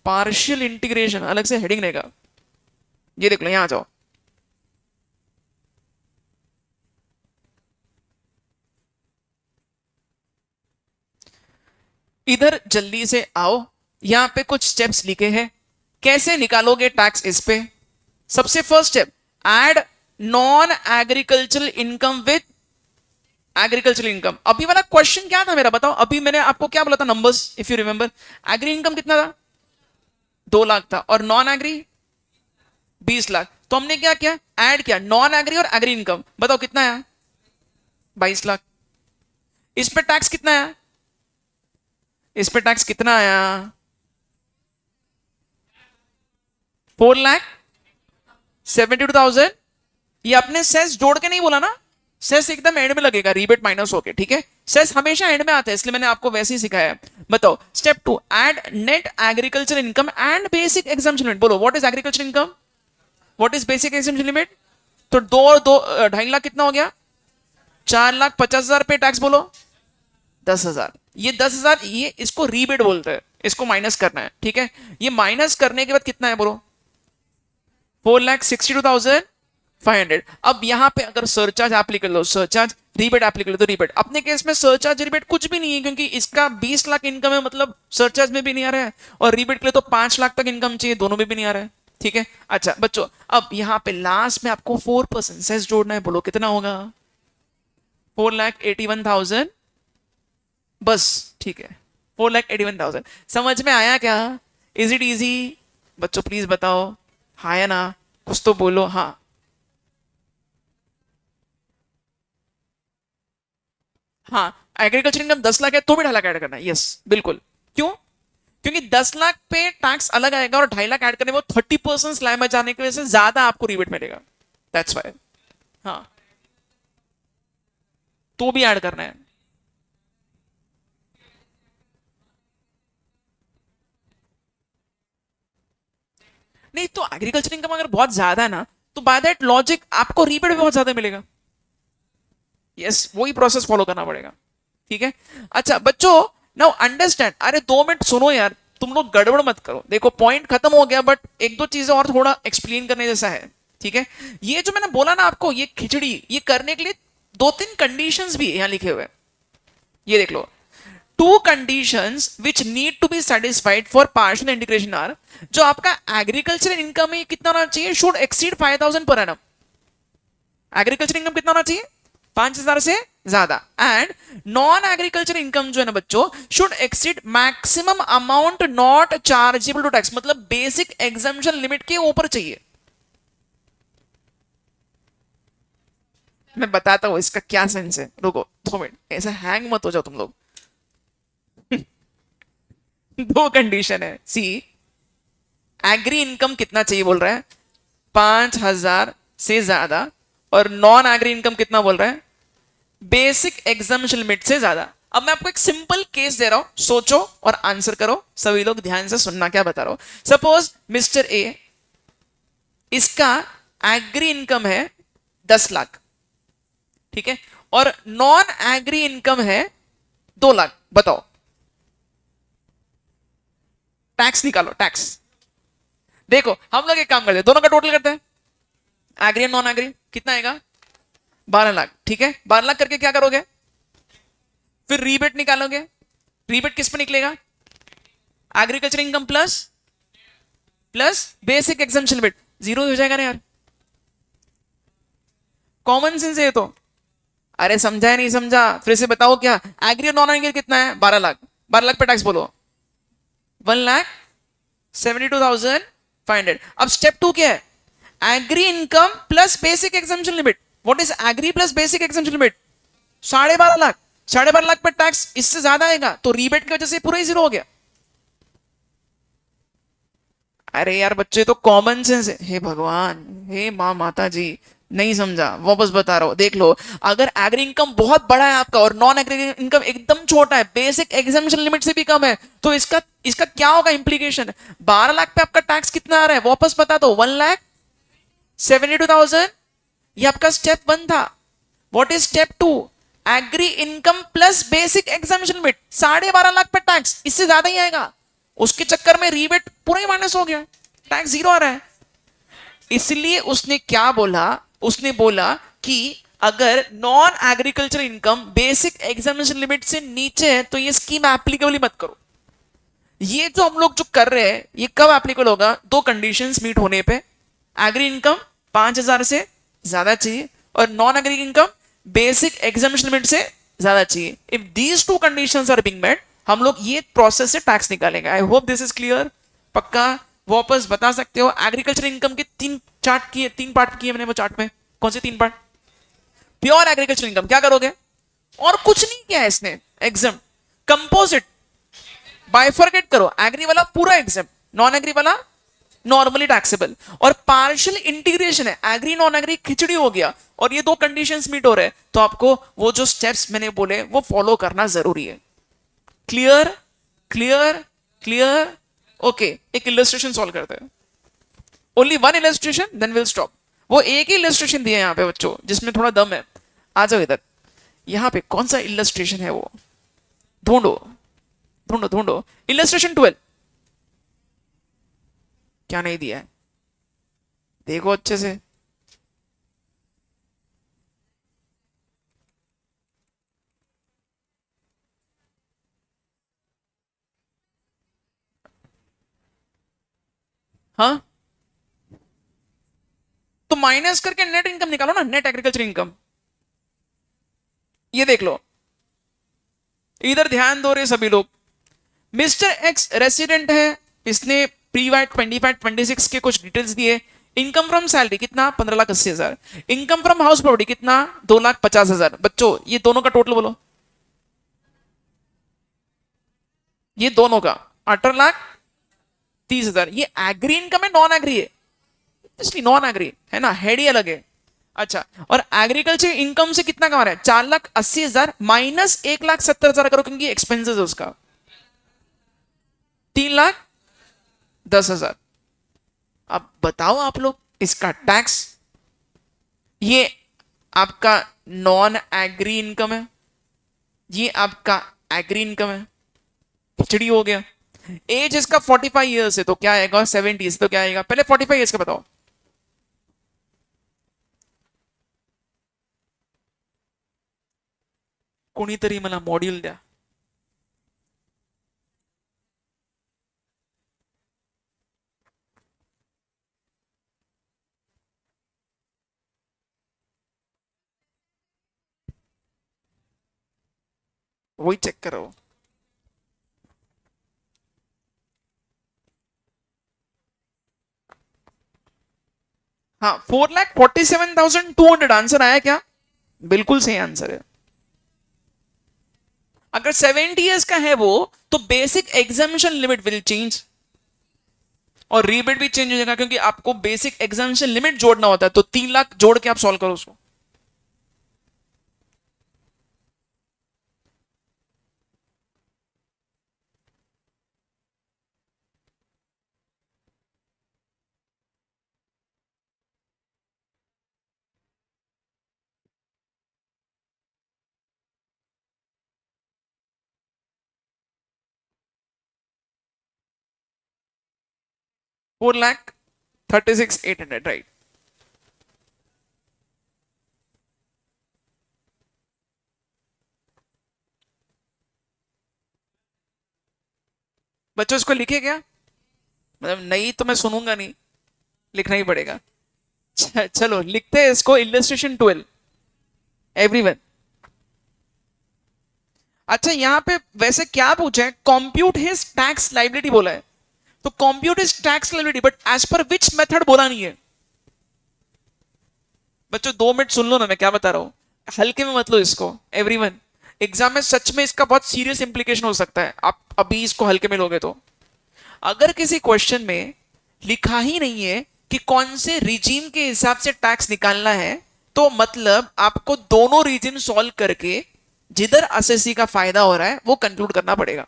पार्शियल इंटीग्रेशन अलग से हेडिंग रहेगा, ये देख लो, यहां जाओ। इधर जल्दी से आओ, यहां पे कुछ स्टेप्स लिखे हैं, कैसे निकालोगे टैक्स इस पे। सबसे first step, add non agricultural income with agricultural income. अभी वाला क्वेश्चन क्या था मेरा बताओ, अभी मैंने आपको क्या बोला था numbers, if you remember. Agri income कितना था, 2 लाख था, और नॉन एग्री 20 लाख, तो हमने क्या किया, ऐड किया नॉन एग्री और एग्री इनकम, बताओ कितना आया, 22 लाख। इस पे टैक्स कितना आया, इस पे टैक्स कितना आया, 4,72,000। ये अपने सेस जोड़ के नहीं बोला ना, सेस एकदम एंड में लगेगा, रीबेट माइनस होके, ठीक है, सेस हमेशा एंड में आता है, इसलिए मैंने आपको वैसे ही सिखाया है। बताओ step 2, add net agriculture income and basic exemption limit. बोलो what is agriculture income, what is basic exemption limit. तो दो दो 2.5 लाख कितना हो गया, 4,50,000 पे टैक्स, बोलो 10,000। ये 10,000 ये इसको रीबेट बोलते हैं, इसको माइनस करना है, ठीक है। ये माइनस करने के बाद कितना है, बोलो 4,62,500। अब यहां पे अगर सरचार्ज एप्लीकेबल हो, सरचार्ज रीबेट एप्लीकेबल, तो रीबेट, अपने केस में सरचार्ज रीबेट कुछ भी नहीं है, क्योंकि इसका 20 लाख इनकम है, मतलब सरचार्ज में भी नहीं आ रहा है, और रीबेट के लिए तो 5 लाख तक इनकम चाहिए, दोनों में भी नहीं आ रहा है, ठीक है। अच्छा बच्चों, अब यहां पे लास्ट में आपको 4% सेस जोड़ना है, बोलो कितना होगा, 4,81,000, बस, ठीक है, 4,81,000। समझ में आया क्या, इज इट इजी बच्चों, प्लीज बताओ, हाँ या ना, कुछ तो बोलो, हाँ। हाँ, एग्रीकल्चर इनकम 10 लाख है तो भी 2.5 लाख ऐड करना है, यस बिल्कुल। क्यों, क्योंकि 10 लाख पे टैक्स अलग आएगा, और 2.5 लाख ऐड करने में 30% स्लैब में जाने की वजह से ज्यादा आपको रिबेट मिलेगा, दैट्स वाई। हाँ, तो भी ऐड करना है। नहीं तो एग्रीकल्चर इनकम अगर बहुत ज्यादा है ना, तो बाय दैट लॉजिक आपको रिबेट भी बहुत ज्यादा मिलेगा, यस वही प्रोसेस फॉलो करना पड़ेगा, ठीक है। अच्छा बच्चों, नाउ अंडरस्टैंड, अरे 2 मिनट सुनो यार, तुम लोग गड़बड़ मत करो, देखो पॉइंट खत्म हो गया, बट एक दो चीजें और थोड़ा एक्सप्लेन करने जैसा है, ठीक है। ये जो मैंने बोला ना आपको, ये खिचड़ी, ये करने के लिए 2-3 कंडीशंस भी यहां लिखे हुए हैं, ये देख लो। 2 conditions which need to be satisfied for partial integration are, जो आपका एग्रीकल्चर इनकम है कितना होना चाहिए, should exceed 5,000 per annum. Agriculture income कितना होना चाहिए, 5,000 से ज्यादा, एंड नॉन एग्रीकल्चर इनकम जो है ना बच्चों, should exceed maximum amount not chargeable to tax, मतलब बेसिक एग्जाम्पशन लिमिट के ऊपर चाहिए। मैं बताता हूं इसका क्या सेंस है, रुको 2 मिनट, ऐसा हैंग मत हो जाओ तुम लोग। 2 कंडीशन है, सी, एग्री इनकम कितना चाहिए बोल रहा है, 5,000 से ज्यादा, और नॉन एग्री इनकम कितना बोल रहा है, बेसिक एग्जाम्पशन लिमिट से ज्यादा। अब मैं आपको एक सिंपल केस दे रहा हूं, सोचो और आंसर करो, सभी लोग ध्यान से सुनना क्या बता रहा हूं। सपोज मिस्टर ए, इसका एग्री इनकम है 10 लाख, ठीक है, और नॉन एग्री इनकम है 2 लाख, बताओ टैक्स निकालो, टैक्स। देखो हम लोग एक काम करते हैं, दोनों का टोटल करते हैं, एग्री एंड नॉन एग्री, कितना आएगा, 12 लाख, ठीक है। 12 लाख करके क्या करोगे, फिर रीबेट निकालोगे, रीबेट किस पे निकलेगा, agriculture income plus plus basic exemption limit, zero हो जाएगा ना यार, कॉमन सेंस है ये तो। अरे समझा है नहीं समझा, फिर से बताओ क्या, एग्री और नॉन एग्री कितना है, 12 लाख, 12 लाख पे टैक्स बोलो 1,72,500। अब स्टेप 2 क्या है, agri income plus basic exemption limit. What is agri plus basic exemption limit, 12.5 lakh, 12.5 lakh पर टैक्स इससे ज्यादा आएगा, तो रीबेट की वजह से पूरा ही जीरो हो गया। अरे यार बच्चे तो कॉमन सेंस है, हे भगवान, हे माँ माता जी, नहीं समझा, वापस बता रहा हूं, देख लो, अगर एग्री इनकम बहुत बड़ा है आपका और नॉन एग्री इनकम एकदम छोटा है, बेसिक एग्जाम्पशन लिमिट से भी कम है, तो इसका इसका क्या होगा इंप्लीकेशन, 12 लाख पे आपका टैक्स कितना आ रहा है, वापस बता दो, 1,72,000। ये आपका स्टेप 1 था। What is step 2, agri income plus basic exemption limit, 12.5 lakh पे टैक्स इससे ज्यादा ही आएगा, उसके चक्कर में रीबेट पूरा ही माइनस हो गया, टैक्स जीरो आ रहा है। इसलिए उसने क्या बोला, उसने बोला कि अगर non agriculture income basic examination limit से नीचे है तो ये स्कीम एप्लीकेबल ही मत करो। ये जो हम लोग जो कर रहे हैं ये कब एप्लीकेबल होगा, 2 कंडीशंस मीट होने पे, एग्री इनकम 5,000 से ज्यादा चाहिए और non agri income basic examination limit से ज्यादा चाहिए। If these 2 conditions are being met, हम लोग ये प्रोसेस से टैक्स निकालेंगे। I hope this is clear. पक्का वापस बता सकते हो, एग्रीकल्चर इनकम के 3 चार्ट किए, 3 पार्ट किए मैंने वो चार्ट में। कौन से 3 पार्ट? प्योर एग्रीकल्चर इनकम क्या करोगे? और कुछ नहीं किया है इसने। एग्जाम कंपोजिट बाइफरकेट करो, एग्री वाला पूरा एग्जाम, नॉन एग्री वाला नॉर्मली टैक्सेबल, और पार्शियल इंटीग्रेशन है, एग्री नॉन एग्री खिचड़ी हो गया, और ये दो कंडीशंस मीट हो रहे हैं, तो आपको वो जो स्टेप्स मैंने बोले वो फॉलो करना जरूरी है। Clear clear clear. ओके, एक इलस्ट्रेशन सॉल्व करते हैं, only one illustration then will stop. वो एक ही इलस्ट्रेशन दिया है यहाँ पे बच्चों जिसमें थोड़ा दम है। आ जाओ इधर, यहाँ पे कौन सा इलस्ट्रेशन है वो ढूंढो ढूंढो ढूंढो। इलस्ट्रेशन 12 क्या नहीं दिया है, देखो अच्छे से। हाँ, तो माइनस करके नेट इनकम निकालो ना, नेट एग्रीकल्चर इनकम। ये देख लो, इधर ध्यान दो रे सभी लोग। मिस्टर एक्स रेसिडेंट है, इसने प्री वाइट 25 26 के कुछ डिटेल्स दिए। इनकम फ्रॉम सैलरी कितना? 15,80,000। इनकम फ्रॉम हाउस प्रॉपर्टी कितना? 2,50,000। बच्चों ये दोनों का टोटल बोलो, ये दोनों का 18,30,000। ये एग्री इनकम है नॉन एग्री है? इसलिए नॉन एग्री है ना, हेड ही अलग है। अच्छा, और एग्रीकल्चर इनकम से कितना कमा रहा है? 4,80,000 माइनस 1,70,000 करो, क्योंकि एक्सपेंसेस है उसका 3,10,000। अब बताओ आप लोग, इसका टैक्स, ये आपका नॉन एग्री इनकम है, ये आपका एग्री इनकम है, खिचड़ी हो गया। एज इसका 45 ईयर्स है तो क्या आएगा? 70 तो क्या आएगा? पहले 45 ईयर्स का बताओ। कोणीतरी मला मॉड्यूल द्या। वही चेक करो। हाँ, 4,47,200 आंसर आया क्या? बिल्कुल सही आंसर है। अगर 70 ईयर्स का है वो, तो basic exemption limit will change, और रीबेट भी चेंज हो जाएगा, क्योंकि आपको बेसिक एग्जामिशन लिमिट जोड़ना होता है, तो 3 लाख जोड़ के आप सॉल्व करो उसको। 4,36,800, राइट। बच्चों इसको लिखे क्या? मतलब नहीं तो मैं सुनूंगा नहीं, लिखना ही पड़ेगा। चलो लिखते हैं इसको, इलस्ट्रेशन 12 एवरीवन। अच्छा, यहां पे वैसे क्या पूछा है? कॉम्प्यूट हिज टैक्स लाइबिलिटी बोला है, तो compute his tax liability, but as per which method बोला नहीं है। बच्चों 2 मिनट सुन लो ना, मैं क्या बता रहा हूं, हल्के में मत लो इसको एवरीवन। एग्जाम में सच में इसका बहुत सीरियस इंप्लीकेशन हो सकता है, आप अभी इसको हल्के में लोगे तो। अगर किसी क्वेश्चन में लिखा ही नहीं है कि कौन से रिजीम के हिसाब से टैक्स निकालना है, तो मतलब आपको दोनों रिजीम सॉल्व करके जिधर एसएससी का फायदा हो रहा है वो कंक्लूड करना पड़ेगा।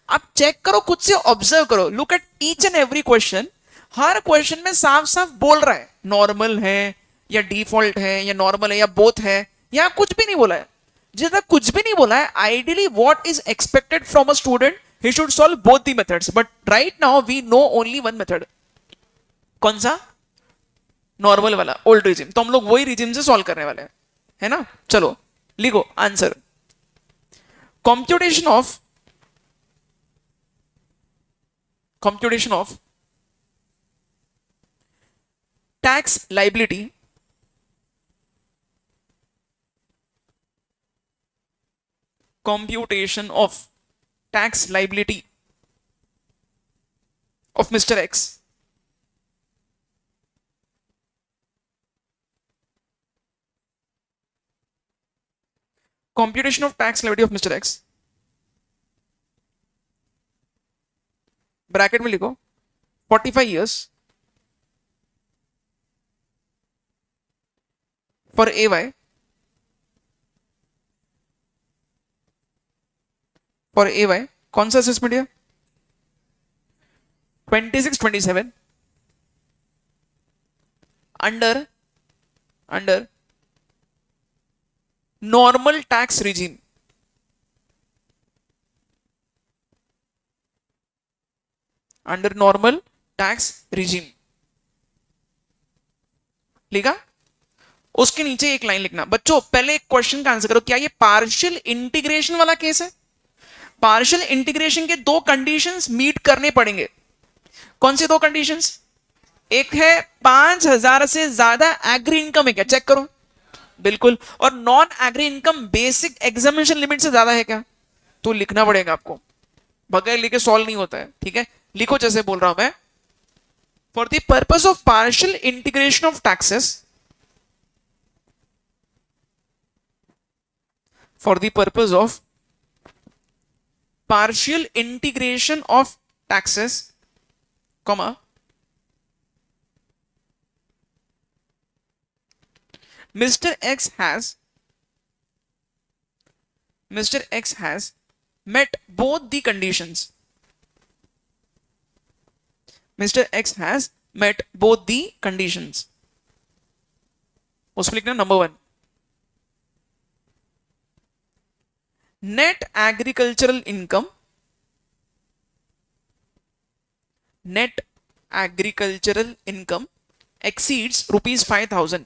आप चेक करो, खुद से ऑब्जर्व करो, look at each and every question. Her question में साफ साफ बोल रहा है नॉर्मल है या डिफॉल्ट है या नॉर्मल है या बोथ है, या कुछ भी नहीं बोला है। जिस तक कुछ भी नहीं बोला है, ideally what is expected from a student, he should solve both the methods, but right now we know only one method. कौन सा? नॉर्मल वाला ओल्ड रिजिम, तो हम लोग वही रिजिम से सॉल्व करने वाले हैं, है ना। चलो लिखो answer. Computation of computation of tax liability computation of tax liability of Mr. X computation of tax liability of Mr. X, bracket में लिखो 45 years for AY, for AY कौन सा असेसमेंट है? 26-27 under normal tax regime, under normal tax regime, लिखा? उसके नीचे एक लाइन लिखना। बच्चों पहले एक क्वेश्चन का आंसर करो, क्या ये पार्शियल इंटीग्रेशन वाला केस है? पार्शियल इंटीग्रेशन के दो कंडीशंस मीट करने पड़ेंगे। कौन सी दो कंडीशंस? एक है 5,000 से ज्यादा एग्री इनकम है क्या, चेक करो, बिल्कुल। और non agri income basic examination limit से ज्यादा है क्या, तो लिखना पड़ेगा आपको, बगैर लिखे सॉल्व नहीं होता है, ठीक है? लिखो जैसे बोल रहा हूं मैं, for the purpose of partial integration of taxes, for the purpose of partial integration of taxes, comma, Mr. X has met both the conditions. Mr. X has met both the conditions. उसमें लिखना number 1, net agricultural income exceeds rupees 5,000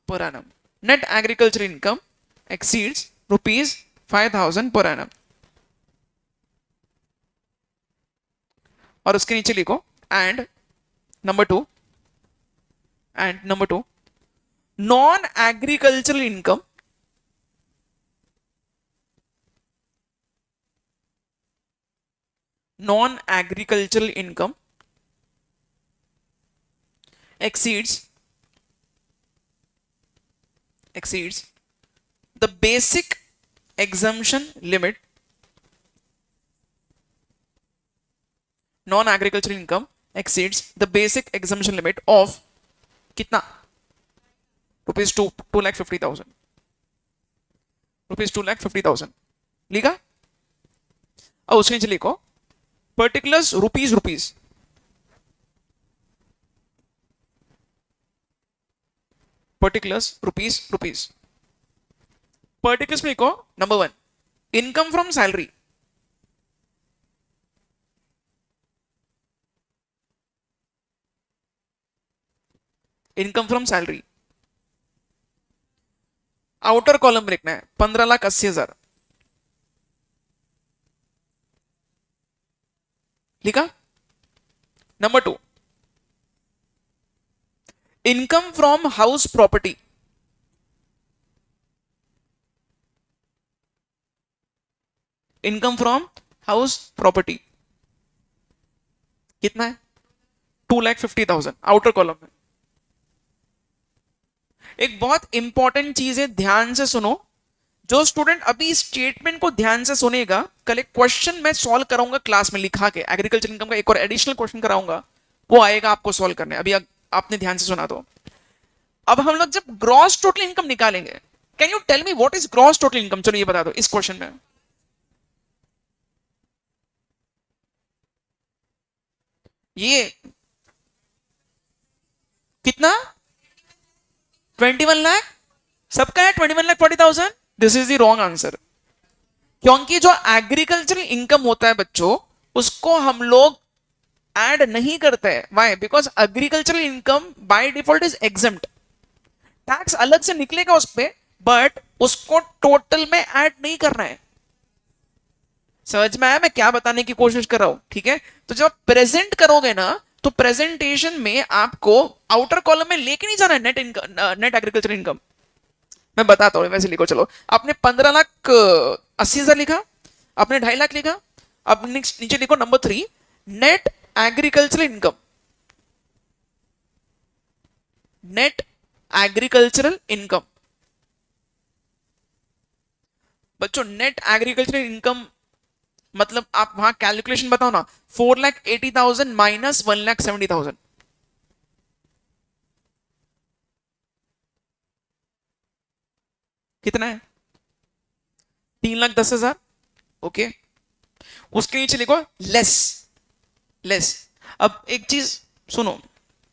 per annum. Net agricultural income exceeds rupees 5,000 per annum. और उसके नीचे लिखो and number 2, non agricultural income exceeds the basic exemption limit. Non-agricultural income exceeds the basic exemption limit of कितना? रुपीज 2,50,000, रुपीज 2,50,000, लिखा? अब उसके नीचे लिखो particulars rupees, particulars rupees, particulars में लिखो number 1, income from salary, outer column में लिखना है 15,80,000, लिखा? Number 2, income from house property, कितना है? 2,50,000 आउटर कॉलम में। एक बहुत इंपॉर्टेंट चीज है, ध्यान से सुनो, जो स्टूडेंट अभी स्टेटमेंट को ध्यान से सुनेगा, कल एक क्वेश्चन मैं सॉल्व कराऊंगा क्लास में लिखा के, एग्रीकल्चर इनकम का एक और एडिशनल क्वेश्चन कराऊंगा, वो आएगा आपको सॉल्व करने। अभी आपने ध्यान से सुना तो अब हम लोग जब ग्रॉस टोटल इनकम निकालेंगे, can you tell me what is gross total income? चलो ये बता दो इस क्वेश्चन में। ये कितना? 21 लाख, सबका है 21,40,000। This is the wrong answer, क्योंकि जो एग्रीकल्चरल इनकम होता है बच्चों, उसको हम लोग ऐड नहीं करते हैं। Why? Because agricultural income by default is exempt, tax अलग से निकलेगा उस पे, बट उसको टोटल में ऐड नहीं करना है। समझ में आया मैं क्या बताने की कोशिश कर रहा हूं? ठीक है, तो जब प्रेजेंट करोगे ना, तो प्रेजेंटेशन में आपको आउटर कॉलम में लेके नहीं जाना है नेट एग्रीकल्चर इनकम। मैं बताता हूं, वैसे लिखो। चलो, आपने 15,80,000 लिखा, आपने 2.5 लाख लिखा, अब नीचे लिखो number 3, net agriculture income, net agricultural income बच्चों नेट एग्रीकल्चर इनकम मतलब आप वहां कैलकुलेशन बताओ ना, 4,80,000 माइनस 1,70,000 कितना है? 3,10,000। ओके, उसके नीचे लिखो लेस, लेस। अब एक चीज सुनो,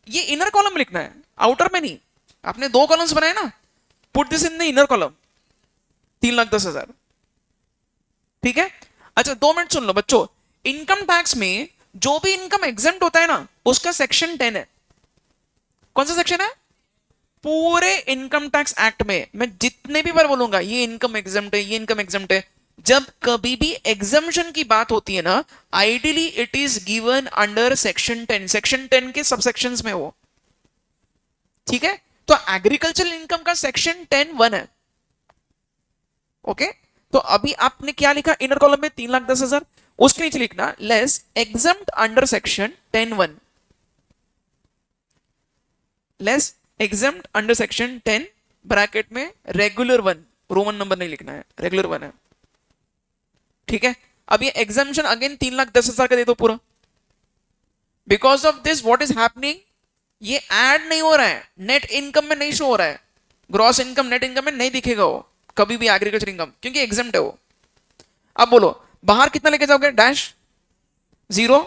ये इनर कॉलम लिखना है, आउटर में नहीं। आपने दो कॉलम्स बनाए ना, put this in the inner column, 3,10,000। ठीक है। अच्छा 2 मिनट सुन लो बच्चों, इनकम टैक्स में जो भी इनकम एग्जेम्प्ट होता है ना, उसका सेक्शन 10 है। कौन सा सेक्शन है? पूरे इनकम टैक्स एक्ट में मैं जितने भी बार बोलूंगा ये इनकम एग्जेम्प्ट है, ये इनकम एग्जेम्प्ट है। जब कभी भी एग्जम्पशन की बात होती है ना, ideally it is given under section 10, section 10 के सबसेक्शंस में वो। ठीक है, तो एग्रीकल्चरल इनकम का सेक्शन 10(1) है। ओके, तो अभी आपने क्या लिखा इनर कॉलम में? 3,10,000। उसके नीचे लिखना less exempt under section 10(1), less exempt under section 10 bracket में रेगुलर 1, रोमन नंबर नहीं लिखना है, रेगुलर 1 है। ठीक है, अब ये एग्जामेशन अगेन 3,10,000 का दे दो पूरा। Because of this what is happening, ये ऐड नहीं हो रहा है, नेट इनकम में नहीं शो हो रहा है, ग्रॉस इनकम नेट इनकम में नहीं दिखेगा वो कभी भी एग्रीकल्चर इनकम, क्योंकि एग्जाम्प्ट है वो। अब बोलो बाहर कितना लेके जाओगे? Dash, zero.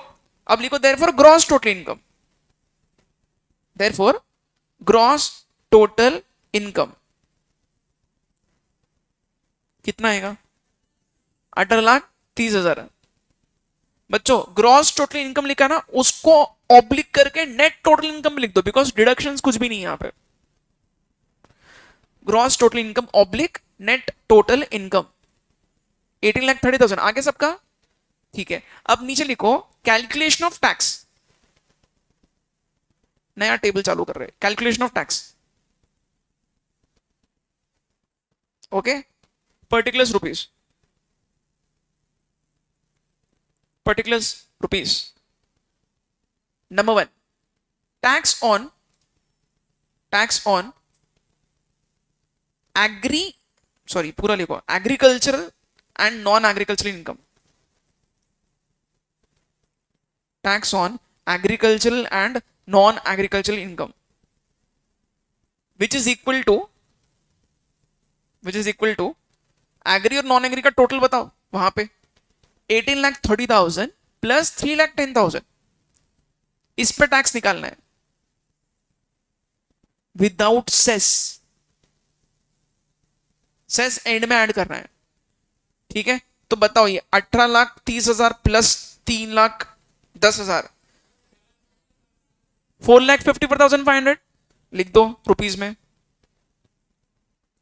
अब लिखो therefore gross total income, therefore gross total income कितना आएगा? 18,30,000। बच्चों ग्रॉस टोटल इनकम लिखा ना, उसको ऑब्लिक करके नेट टोटल इनकम लिख दो, बिकॉज डिडक्शंस कुछ भी नहीं है यहां पे। Gross total income oblique net total income 18,30,000 आगे सबका। ठीक है, अब नीचे लिखो कैलकुलेशन ऑफ टैक्स, नया टेबल चालू कर रहे हैं, calculation of tax. Okay, particulars rupees, particulars rupees. Number 1, tax on, tax on agri, sorry पूरा लिखो, agricultural and non agricultural income, tax on agricultural and non agricultural income which is equal to, which is equal to agri और नॉन एग्री का टोटल बताओ वहां पे, 18,30,000 प्लस 3,10,000, इस पे टैक्स निकालना है विदाउट सेस, सेस एंड में ऐड करना है। ठीक है, तो बताओ ये 18,30,000 प्लस 3,10,000, 4,54,500 लिख दो रुपीज में।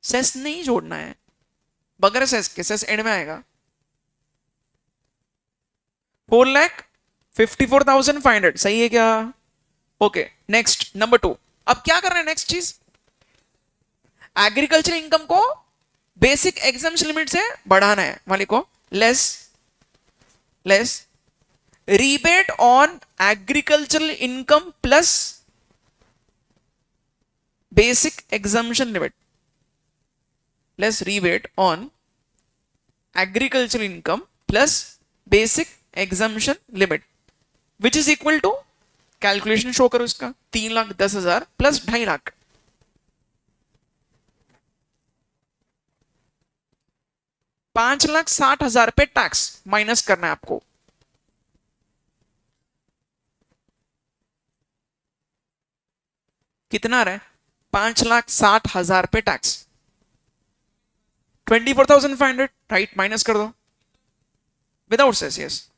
सेस नहीं जोड़ना है, बगैर सेस के, सेस एंड में आएगा। 4,54,500 सही है क्या? ओके नेक्स्ट नंबर 2, अब क्या करना है नेक्स्ट चीज, एग्रीकल्चर इनकम को बेसिक एग्जाम्स लिमिट से बढ़ाना है, वाले को less, less rebate on agricultural income plus basic exemption limit, less rebate on agricultural income plus basic exemption limit which is equal to, calculation show करो इसका, 3,10,000 प्लस 2.5 लाख, 5,60,000 पे टैक्स माइनस करना है आपको। कितना आ रहा है? 5,60,000 पे टैक्स, 24,500 राइट, माइनस कर दो without cess, yes.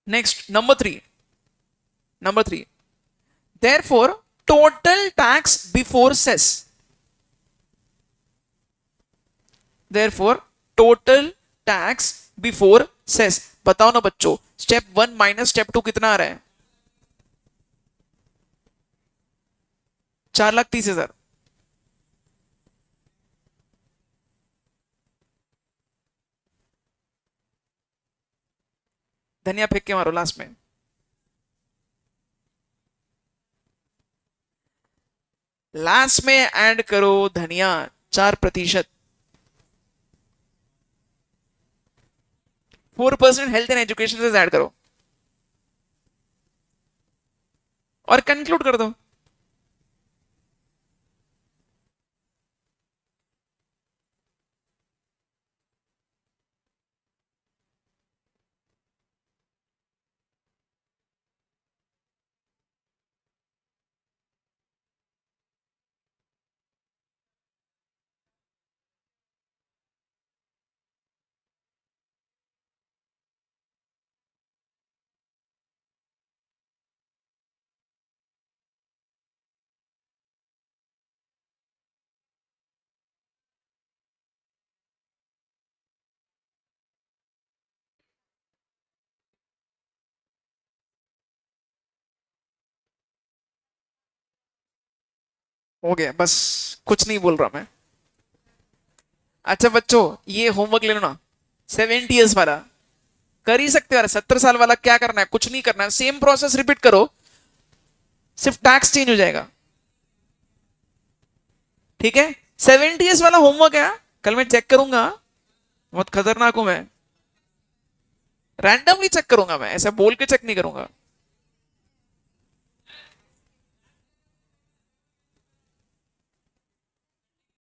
Next number 3, number 3, therefore total tax before cess, therefore total tax before cess। बताओ ना बच्चों, स्टेप 1 माइनस स्टेप 2 कितना आ रहा है? 4,30,000। धनिया फेंक के मारो लास्ट में। लास्ट में ऐड करो धनिया 4%, 4% हेल्थ एंड एजुकेशन से ऐड करो और कंक्लूड कर दो। हो गया बस, कुछ नहीं बोल रहा मैं। अच्छा बच्चों, ये होमवर्क ले लो ना, 70 years वाला कर ही सकते हो यार। 70 साल वाला क्या करना है, कुछ नहीं करना है, सेम प्रोसेस रिपीट करो, सिर्फ टैक्स चेंज हो जाएगा। ठीक है, 70 years वाला होमवर्क है। कल मैं चेक करूंगा, बहुत खतरनाक हूं मैं, रैंडमली चेक करूंगा मैं, ऐसा बोल के चेक नहीं करूंगा।